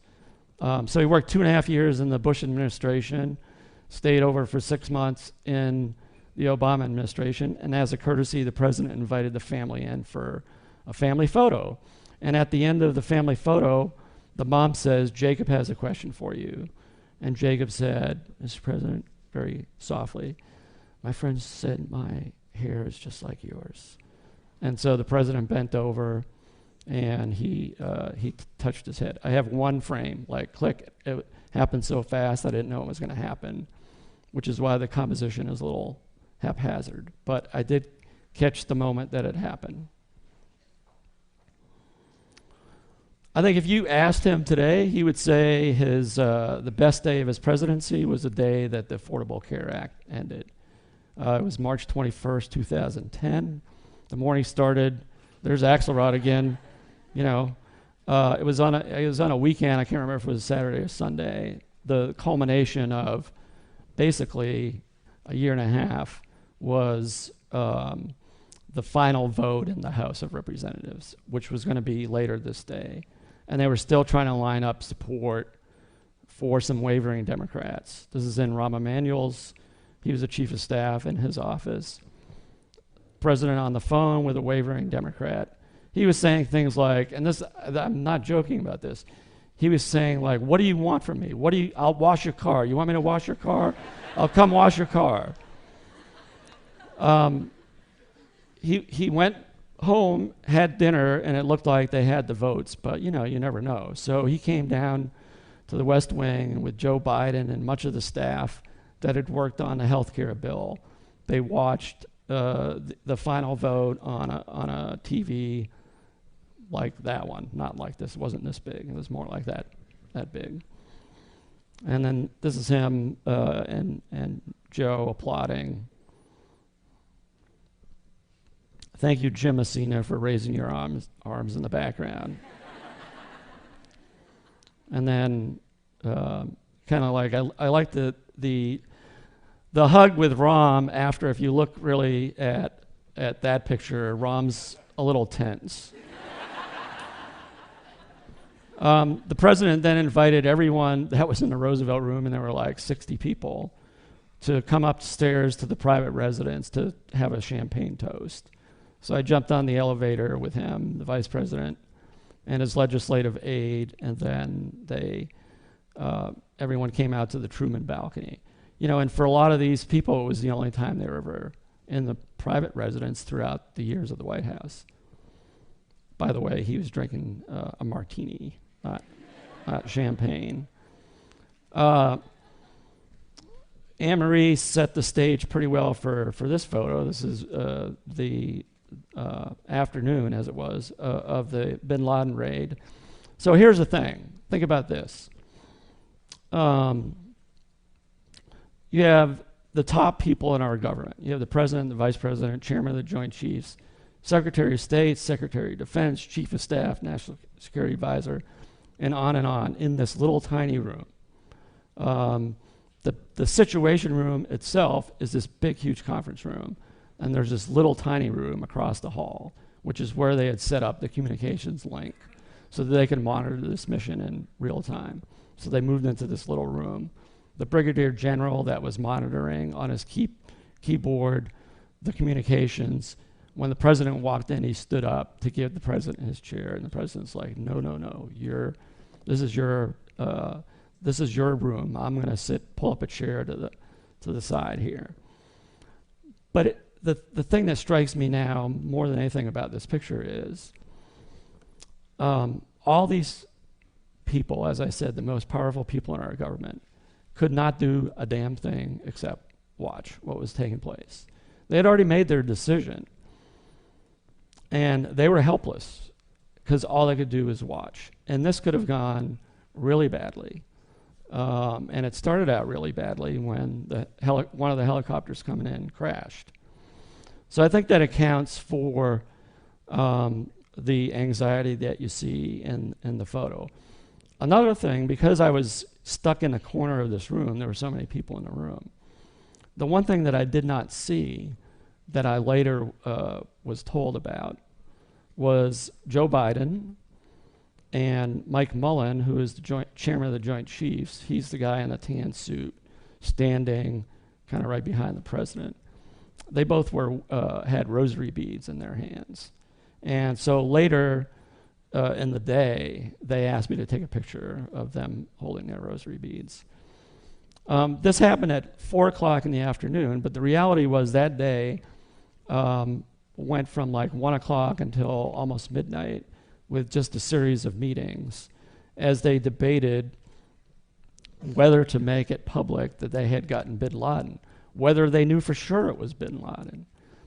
So he worked 2.5 years in the Bush administration, stayed over for 6 months in the Obama administration, and as a courtesy, the president invited the family in for a family photo. And at the end of the family photo, the mom says, "Jacob has a question for you." And Jacob said, "Mr. President," very softly, "my friend said my hair is just like yours." And so the president bent over and he touched his head. I have one frame, like click. It happened so fast I didn't know it was going to happen, which is why the composition is a little haphazard. But I did catch the moment that it happened. I think if you asked him today, he would say the best day of his presidency was the day that the Affordable Care Act ended. It was March 21st, 2010. The morning started. There's Axelrod again. You know, it was on a weekend. I can't remember if it was Saturday or Sunday. The culmination of basically a year and a half was the final vote in the House of Representatives, which was going to be later this day. And they were still trying to line up support for some wavering Democrats. This is in Rahm Emanuel's. He was the chief of staff in his office. President on the phone with a wavering Democrat. He was saying things like, and this, I'm not joking about this. He was saying like, "What do you want from me? I'll wash your car. You want me to wash your car? I'll come wash your car." He went home, had dinner, and it looked like they had the votes, but you know, you never know. So he came down to the West Wing with Joe Biden and much of the staff that had worked on the health care bill. They watched the final vote on a TV like that one, not like this. It wasn't this big. It was more like that big. And then this is him and Joe applauding. Thank you, Jim Messina, for raising your arms in the background. And then kind of like, I like the hug with Rahm after, if you look really at that picture, Rahm's a little tense. The president then invited everyone that was in the Roosevelt room, and there were like 60 people, to come upstairs to the private residence to have a champagne toast. So I jumped on the elevator with him, the vice president, and his legislative aide, and then everyone came out to the Truman balcony. You know, and for a lot of these people, it was the only time they were ever in the private residence throughout the years of the White House. By the way, he was drinking a martini, not champagne. Anne-Marie set the stage pretty well for this photo. This is the afternoon, as it was, of the bin Laden raid. So here's the thing. Think about this. You have the top people in our government. You have the president, the vice president, chairman of the Joint Chiefs, Secretary of State, Secretary of Defense, Chief of Staff, National Security Advisor, and on in this little tiny room. The Situation Room itself is this big, huge conference room, and there's this little tiny room across the hall, which is where they had set up the communications link so that they could monitor this mission in real time. So they moved into this little room. The brigadier general that was monitoring on his keyboard the communications when the president walked in, he stood up to give the president his chair, and the president's like, "No, no, no, this is your room. I'm going to pull up a chair to the side here." But the thing that strikes me now more than anything about this picture is all these people, as I said, the most powerful people in our government, could not do a damn thing except watch what was taking place. They had already made their decision, and they were helpless because all they could do was watch. And this could have gone really badly. And it started out really badly when one of the helicopters coming in crashed. So I think that accounts for the anxiety that you see in the photo. Another thing, because I was stuck in a corner of this room, there were so many people in the room. The one thing that I did not see that I later was told about was Joe Biden and Mike Mullen, who is the chairman of the Joint Chiefs. He's the guy in a tan suit standing kind of right behind the president. They both had rosary beads in their hands. And so later in the day, they asked me to take a picture of them holding their rosary beads. This happened at 4 o'clock in the afternoon, but the reality was that day went from like 1 o'clock until almost midnight with just a series of meetings as they debated whether to make it public that they had gotten bin Laden, whether they knew for sure it was bin Laden.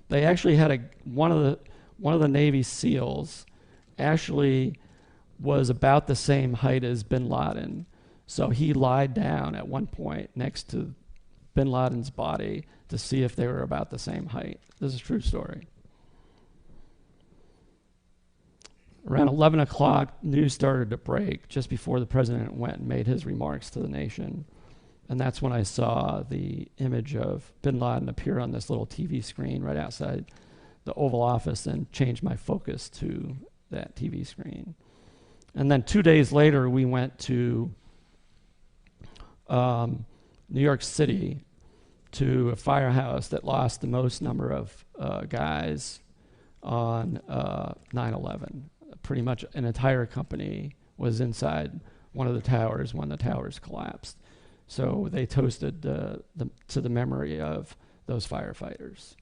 They actually had one of the Navy SEALs actually was about the same height as bin Laden. So he lied down at one point next to bin Laden's body to see if they were about the same height. This is a true story. Around 11 o'clock, news started to break just before the president went and made his remarks to the nation. And that's when I saw the image of bin Laden appear on this little TV screen right outside the Oval Office and change my focus to that TV screen. And then 2 days later, we went to New York City to a firehouse that lost the most number of guys on 9/11. Pretty much an entire company was inside one of the towers when the towers collapsed. So they toasted to the memory of those firefighters.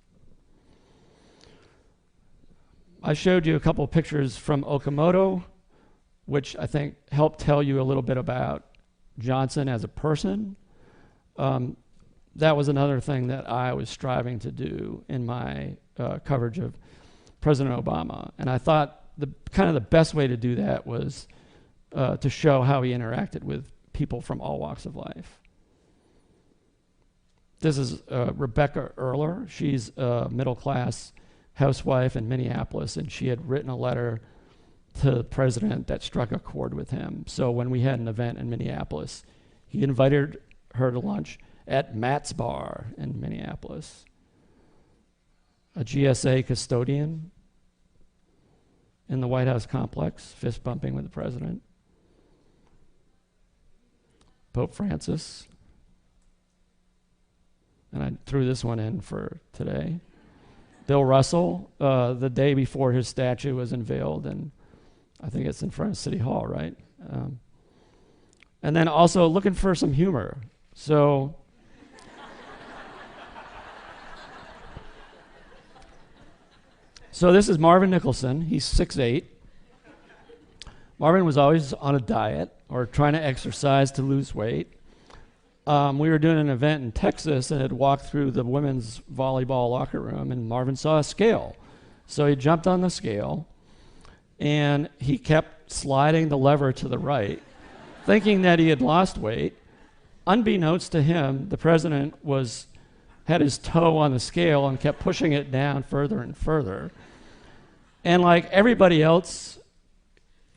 I showed you a couple of pictures from Okamoto, which I think helped tell you a little bit about Johnson as a person. That was another thing that I was striving to do in my coverage of President Obama. And I thought the best way to do that was to show how he interacted with people from all walks of life. This is Rebecca Erler. She's a middle-class housewife in Minneapolis, and she had written a letter to the president that struck a chord with him. So when we had an event in Minneapolis, he invited her to lunch at Matt's Bar in Minneapolis. A GSA custodian in the White House complex, fist bumping with the president. Pope Francis. And I threw this one in for today. Bill Russell, the day before his statue was unveiled, and I think it's in front of City Hall, right? And then also looking for some humor. So this is Marvin Nicholson. He's 6'8". Marvin was always on a diet or trying to exercise to lose weight. We were doing an event in Texas and had walked through the women's volleyball locker room, and Marvin saw a scale. So he jumped on the scale, and he kept sliding the lever to the right, thinking that he had lost weight. Unbeknownst to him, the president had his toe on the scale and kept pushing it down further and further. And like everybody else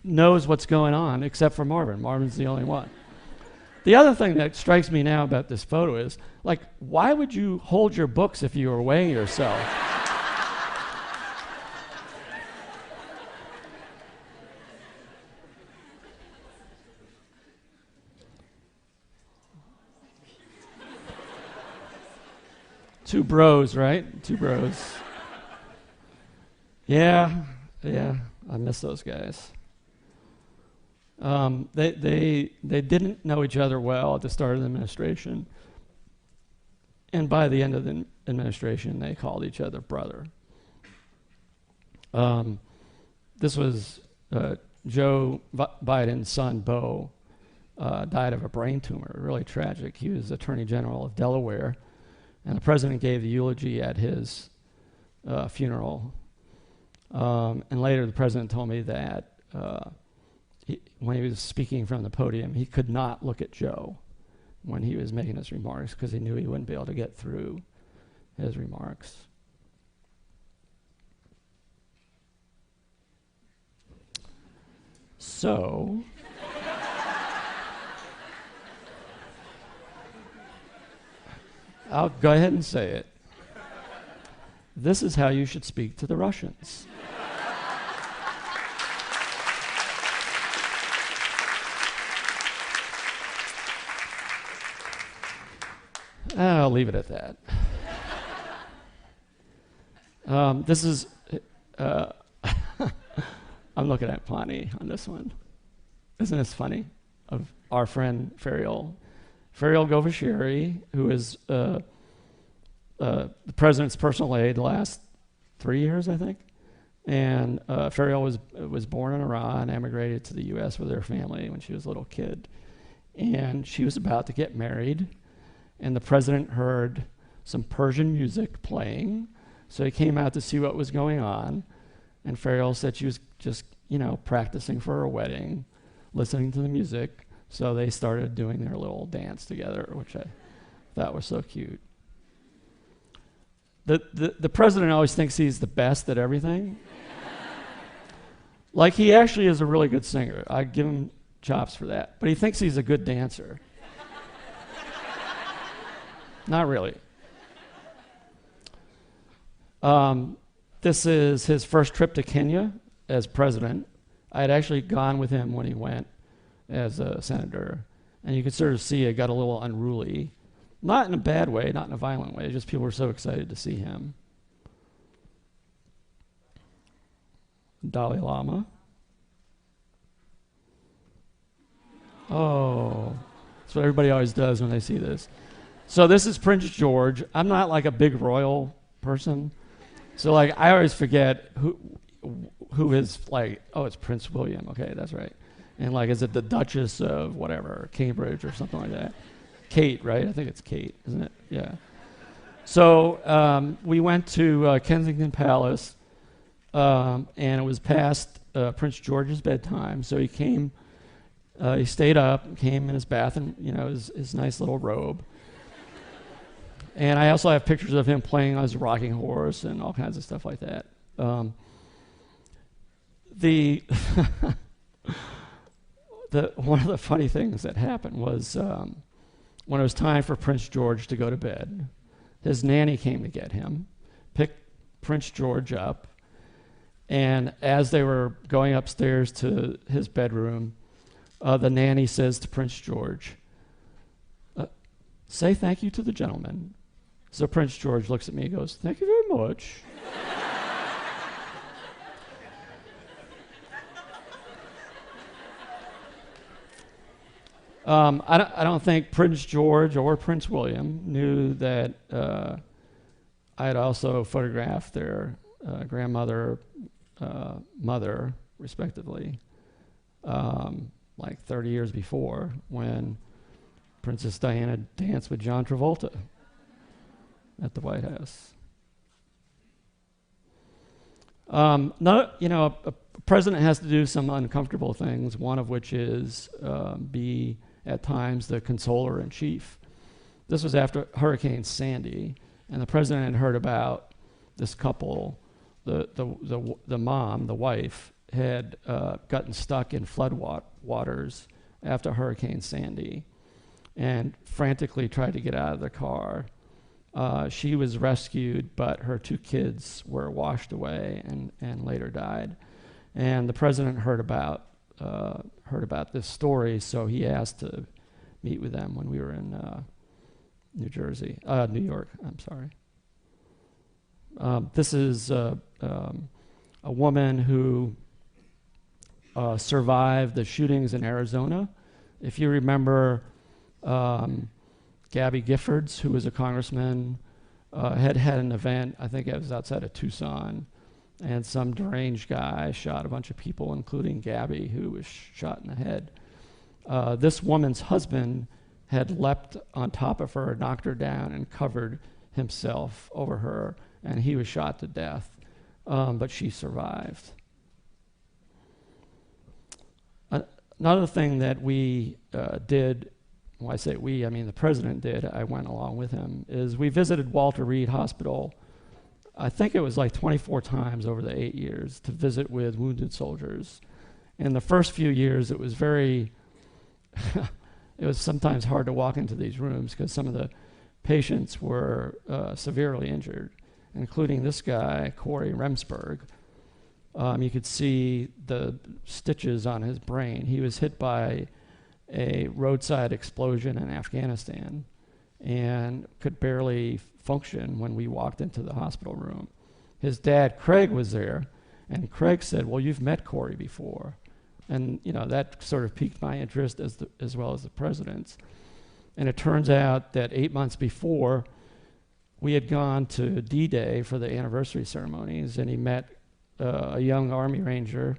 knows what's going on except for Marvin. Marvin's the only one. The other thing that strikes me now about this photo is, like, why would you hold your books if you were weighing yourself? Two bros, right? Two bros. Yeah, I miss those guys. They didn't know each other well at the start of the administration, and by the end of the administration, they called each other brother. This was Joe Biden's son, Beau, died of a brain tumor, really tragic. He was Attorney General of Delaware, and the president gave the eulogy at his funeral. And later, the president told me that when he was speaking from the podium, he could not look at Joe when he was making his remarks because he knew he wouldn't be able to get through his remarks. So, I'll go ahead and say it. This is how you should speak to the Russians. I'll leave it at that. This is, I'm looking at Pani on this one. Isn't this funny? Of our friend Fariel Govashiri, who is the president's personal aide the last 3 years, I think. And Fariel was born in Iran, emigrated to the U.S. with her family when she was a little kid. And she was about to get married, and the president heard some Persian music playing, so he came out to see what was going on. And Fariel said she was just, practicing for her wedding, listening to the music. So they started doing their little dance together, which I thought was so cute. The president always thinks he's the best at everything. Like, he actually is a really good singer. I give him chops for that. But he thinks he's a good dancer. Not really. This is his first trip to Kenya as president. I had actually gone with him when he went as a senator. And you could sort of see it got a little unruly. Not in a bad way, not in a violent way, just people were so excited to see him. Dalai Lama. Oh, that's what everybody always does when they see this. So this is Prince George. I'm not like a big royal person. So like I always forget who is like, oh, it's Prince William. Okay, that's right. And like, is it the Duchess of whatever, Cambridge or something like that? Kate, right? I think it's Kate, isn't it? Yeah. So we went to Kensington Palace, and it was past Prince George's bedtime. So he came, he stayed up, came in his bath and, his nice little robe. And I also have pictures of him playing on his rocking horse and all kinds of stuff like that. One of the funny things that happened was when it was time for Prince George to go to bed, his nanny came to get him, picked Prince George up, and as they were going upstairs to his bedroom, the nanny says to Prince George, say thank you to the gentleman. So Prince George looks at me and goes, thank you very much. I don't think Prince George or Prince William knew that I had also photographed their grandmother, mother, respectively, like 30 years before when Princess Diana danced with John Travolta at the White House. A president has to do some uncomfortable things, one of which is be at times the consoler in chief. This was after Hurricane Sandy, and the president had heard about this couple. The mom, the wife, had gotten stuck in flood waters after Hurricane Sandy and frantically tried to get out of the car. She was rescued, but her 2 kids were washed away and later died. And the president heard about this story, so he asked to meet with them when we were in New York. I'm sorry. This is a woman who survived the shootings in Arizona. If you remember, Gabby Giffords, who was a congressman, had an event, I think it was outside of Tucson, and some deranged guy shot a bunch of people, including Gabby, who was shot in the head. This woman's husband had leapt on top of her, knocked her down, and covered himself over her, and he was shot to death, but she survived. Another thing that we did, when I say we, I mean the president did, I went along with him, is we visited Walter Reed Hospital. I think it was like 24 times over the 8 years to visit with wounded soldiers. In the first few years, it was very, it was sometimes hard to walk into these rooms because some of the patients were severely injured, including this guy, Corey Remsburg. You could see the stitches on his brain. He was hit by a roadside explosion in Afghanistan and could barely function when we walked into the hospital room. His dad, Craig, was there, and Craig said, well, you've met Corey before. And that sort of piqued my interest as well as the president's. And it turns out that 8 months before, we had gone to D-Day for the anniversary ceremonies, and he met a young Army Ranger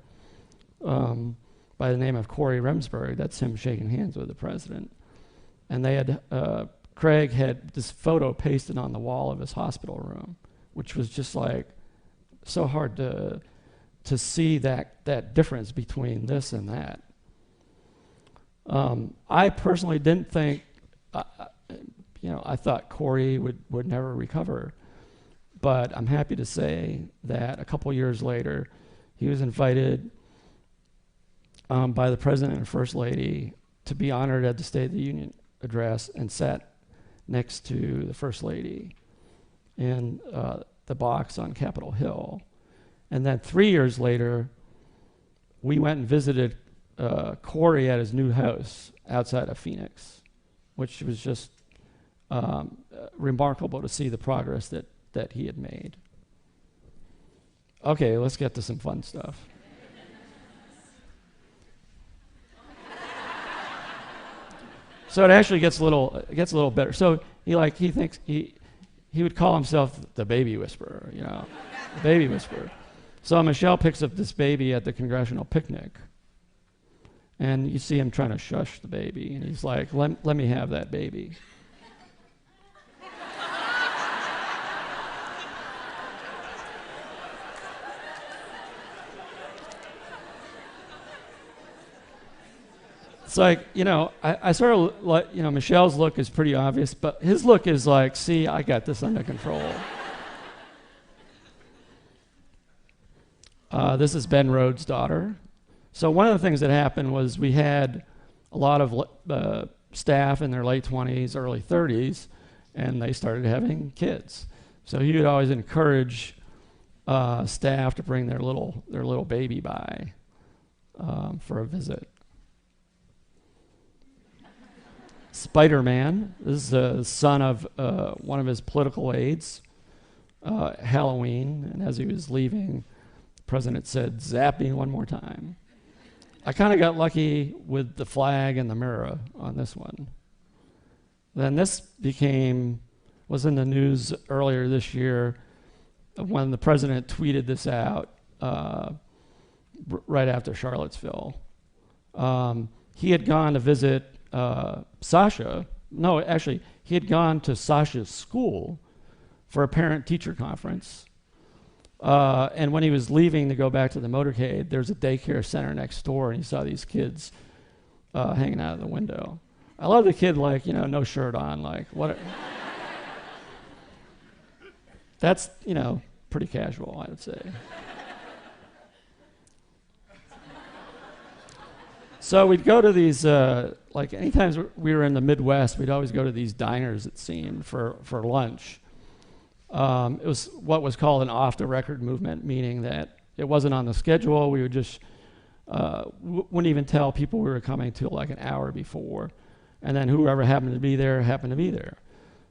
by the name of Corey Remsburg. That's him shaking hands with the president. And they had, Craig had this photo pasted on the wall of his hospital room, which was just like so hard to see that difference between this and that. I personally didn't think, I thought Corey would never recover. But I'm happy to say that a couple years later, he was invited by the President and First Lady to be honored at the State of the Union address and sat next to the First Lady in the box on Capitol Hill. And then 3 years later, we went and visited Corey at his new house outside of Phoenix, which was just remarkable to see the progress that he had made. Okay, let's get to some fun stuff. So it actually gets a little better. So he thinks he would call himself the baby whisperer, the baby whisperer. So Michelle picks up this baby at the congressional picnic, and you see him trying to shush the baby, and he's like, let me have that baby. It's like, I sort of like, Michelle's look is pretty obvious, but his look is like, see, I got this under control. This is Ben Rhodes' daughter. So one of the things that happened was we had a lot of staff in their late 20s, early 30s, and they started having kids. So he would always encourage staff to bring their little baby by for a visit. Spider-Man, this is the son of one of his political aides, Halloween, and as he was leaving, the president said, "Zap me one more time." I kind of got lucky with the flag and the mirror on this one. Then this was in the news earlier this year when the president tweeted this out right after Charlottesville. He had gone to visit Sasha. No, actually, he had gone to Sasha's school for a parent-teacher conference. And when he was leaving to go back to the motorcade, there's a daycare center next door, and he saw these kids hanging out of the window. I love the kid, no shirt on, what? That's, pretty casual, I would say. So we'd go to these, anytime we were in the Midwest, we'd always go to these diners, it seemed, for lunch. It was what was called an off-the-record movement, meaning that it wasn't on the schedule. We would just, wouldn't even tell people we were coming till like an hour before. And then whoever happened to be there happened to be there.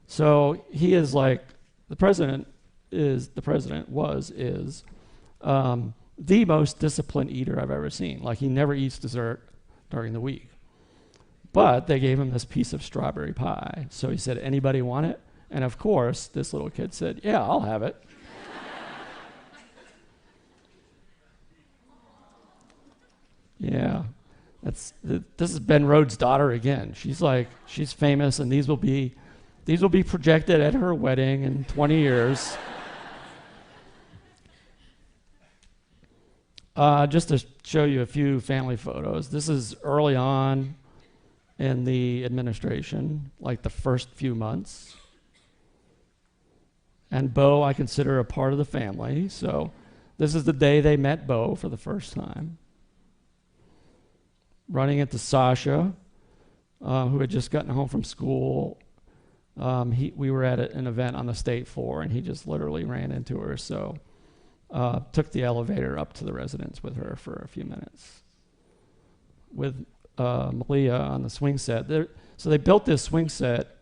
So he is like, the president the most disciplined eater I've ever seen. Like, he never eats dessert during the week. But they gave him this piece of strawberry pie. So he said, anybody want it? And of course, this little kid said, yeah, I'll have it. Yeah. This is Ben Rhodes' daughter again. She's famous, and these will be projected at her wedding in 20 years. Just to show you a few family photos. This is early on in the administration, like the first few months. And Bo, I consider a part of the family. So this is the day they met Bo for the first time. Running into Sasha, who had just gotten home from school. We were at an event on the state floor, and he just literally ran into her. So took the elevator up to the residence with her for a few minutes. With Malia on the swing set. So they built this swing set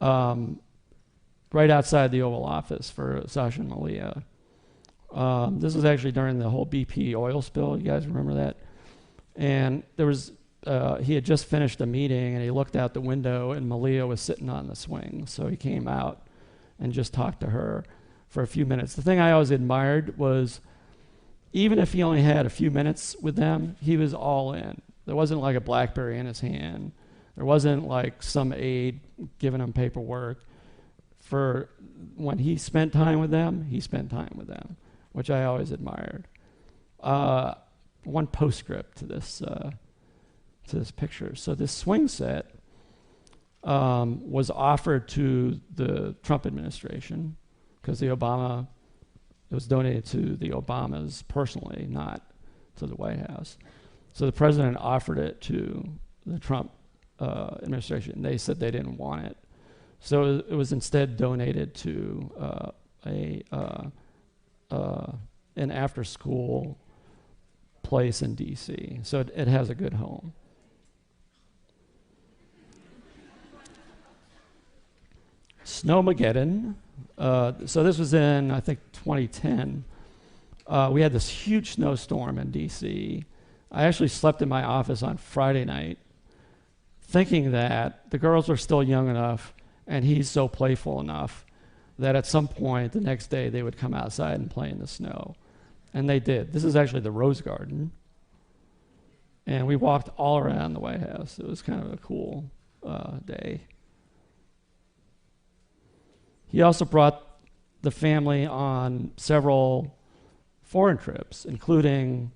right outside the Oval Office for Sasha and Malia. This was actually during the whole BP oil spill. You guys remember that? And there was, he had just finished a meeting, and he looked out the window, and Malia was sitting on the swing. So he came out and just talked to her for a few minutes. The thing I always admired was, even if he only had a few minutes with them, he was all in. There wasn't like a BlackBerry in his hand. There wasn't like some aide giving him paperwork. For when he spent time with them, he spent time with them, which I always admired. One postscript to this picture. So this swing set was offered to the Trump administration because it was donated to the Obamas personally, not to the White House. So the president offered it to the Trump administration. They said they didn't want it. So it was instead donated to an after-school place in D.C. So it has a good home. Snowmageddon. So this was in, I think, 2010. We had this huge snowstorm in D.C. I actually slept in my office on Friday night thinking that the girls were still young enough and he's so playful enough that at some point the next day they would come outside and play in the snow. And they did. This is actually the Rose Garden. And we walked all around the White House. It was kind of a cool day. He also brought the family on several foreign trips, including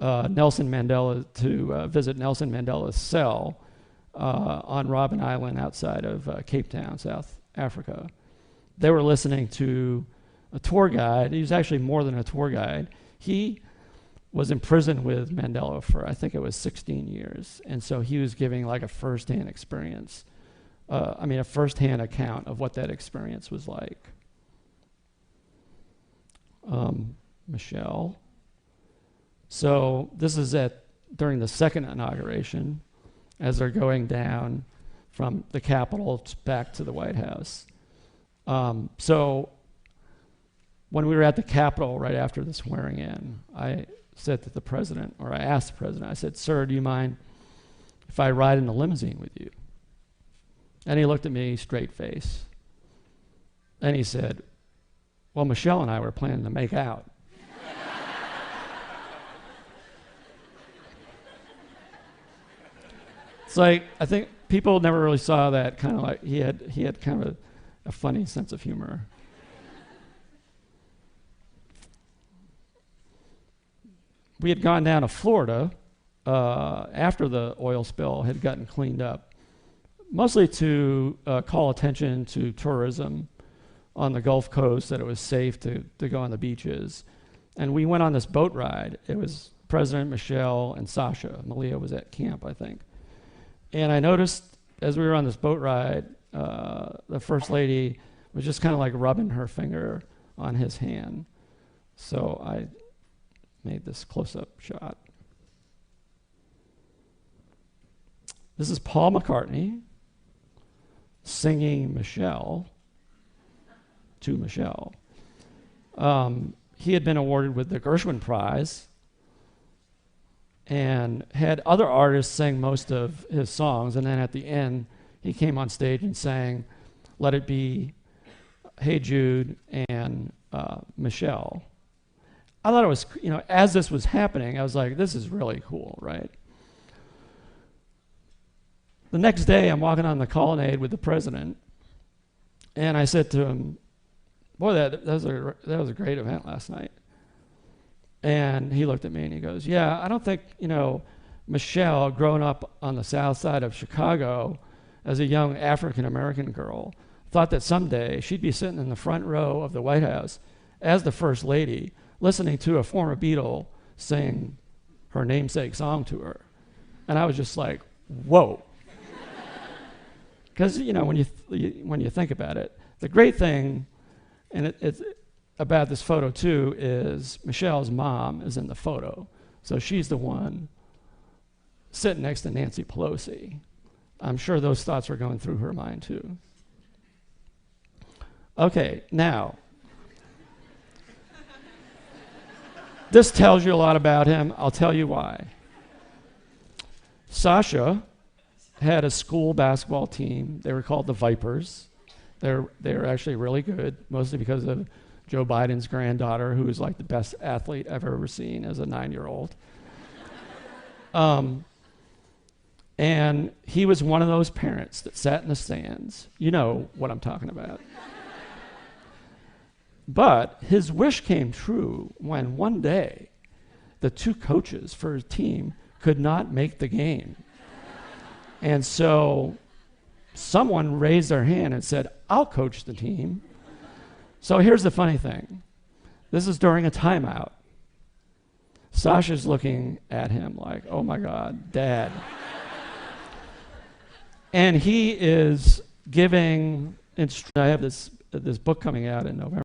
Nelson Mandela, to visit Nelson Mandela's cell on Robben Island outside of Cape Town, South Africa. They were listening to a tour guide. He was actually more than a tour guide. He was imprisoned with Mandela for, I think it was 16 years. And so he was giving like a firsthand experience, a firsthand account of what that experience was like. Michelle. So this is during the second inauguration as they're going down from the Capitol back to the White House. So when we were at the Capitol right after the swearing in, I said to the president, or I asked the president, I said, "Sir, do you mind if I ride in the limousine with you?" And he looked at me straight face. And he said, "Well, Michelle and I were planning to make out." It's like, I think people never really saw that kind of like, he had kind of a funny sense of humor. We had gone down to Florida after the oil spill had gotten cleaned up, mostly to call attention to tourism on the Gulf Coast, that it was safe to go on the beaches. And we went on this boat ride. It was President Michelle and Sasha. Malia was at camp, I think. And I noticed as we were on this boat ride, the First Lady was just kind of like rubbing her finger on his hand. So I made this close-up shot. This is Paul McCartney singing Michelle to Michelle. he had been awarded with the Gershwin Prize and had other artists sing most of his songs. And then at the end, he came on stage and sang Let It Be, Hey Jude, and Michelle. I thought it was, as this was happening, I was like, this is really cool, right? The next day, I'm walking on the colonnade with the president, and I said to him, boy, that was a great event last night. And he looked at me and he goes, yeah, I don't think, Michelle, growing up on the south side of Chicago as a young African-American girl, thought that someday she'd be sitting in the front row of the White House as the First Lady, listening to a former Beatle sing her namesake song to her. And I was just like, whoa. Because, when you think about it, the great thing, and it's about this photo too, is Michelle's mom is in the photo. So she's the one sitting next to Nancy Pelosi. I'm sure those thoughts were going through her mind too. Okay, now, this tells you a lot about him. I'll tell you why. Sasha had a school basketball team. They were called the Vipers. They were actually really good, mostly because of Joe Biden's granddaughter, who was like the best athlete I've ever seen as a 9-year-old. And he was one of those parents that sat in the stands. You know what I'm talking about. But his wish came true when one day the two coaches for his team could not make the game. And so someone raised their hand and said, I'll coach the team. So here's the funny thing. This is during a timeout. Sasha's looking at him like, oh my God, Dad. And he is giving, I have this book coming out in November.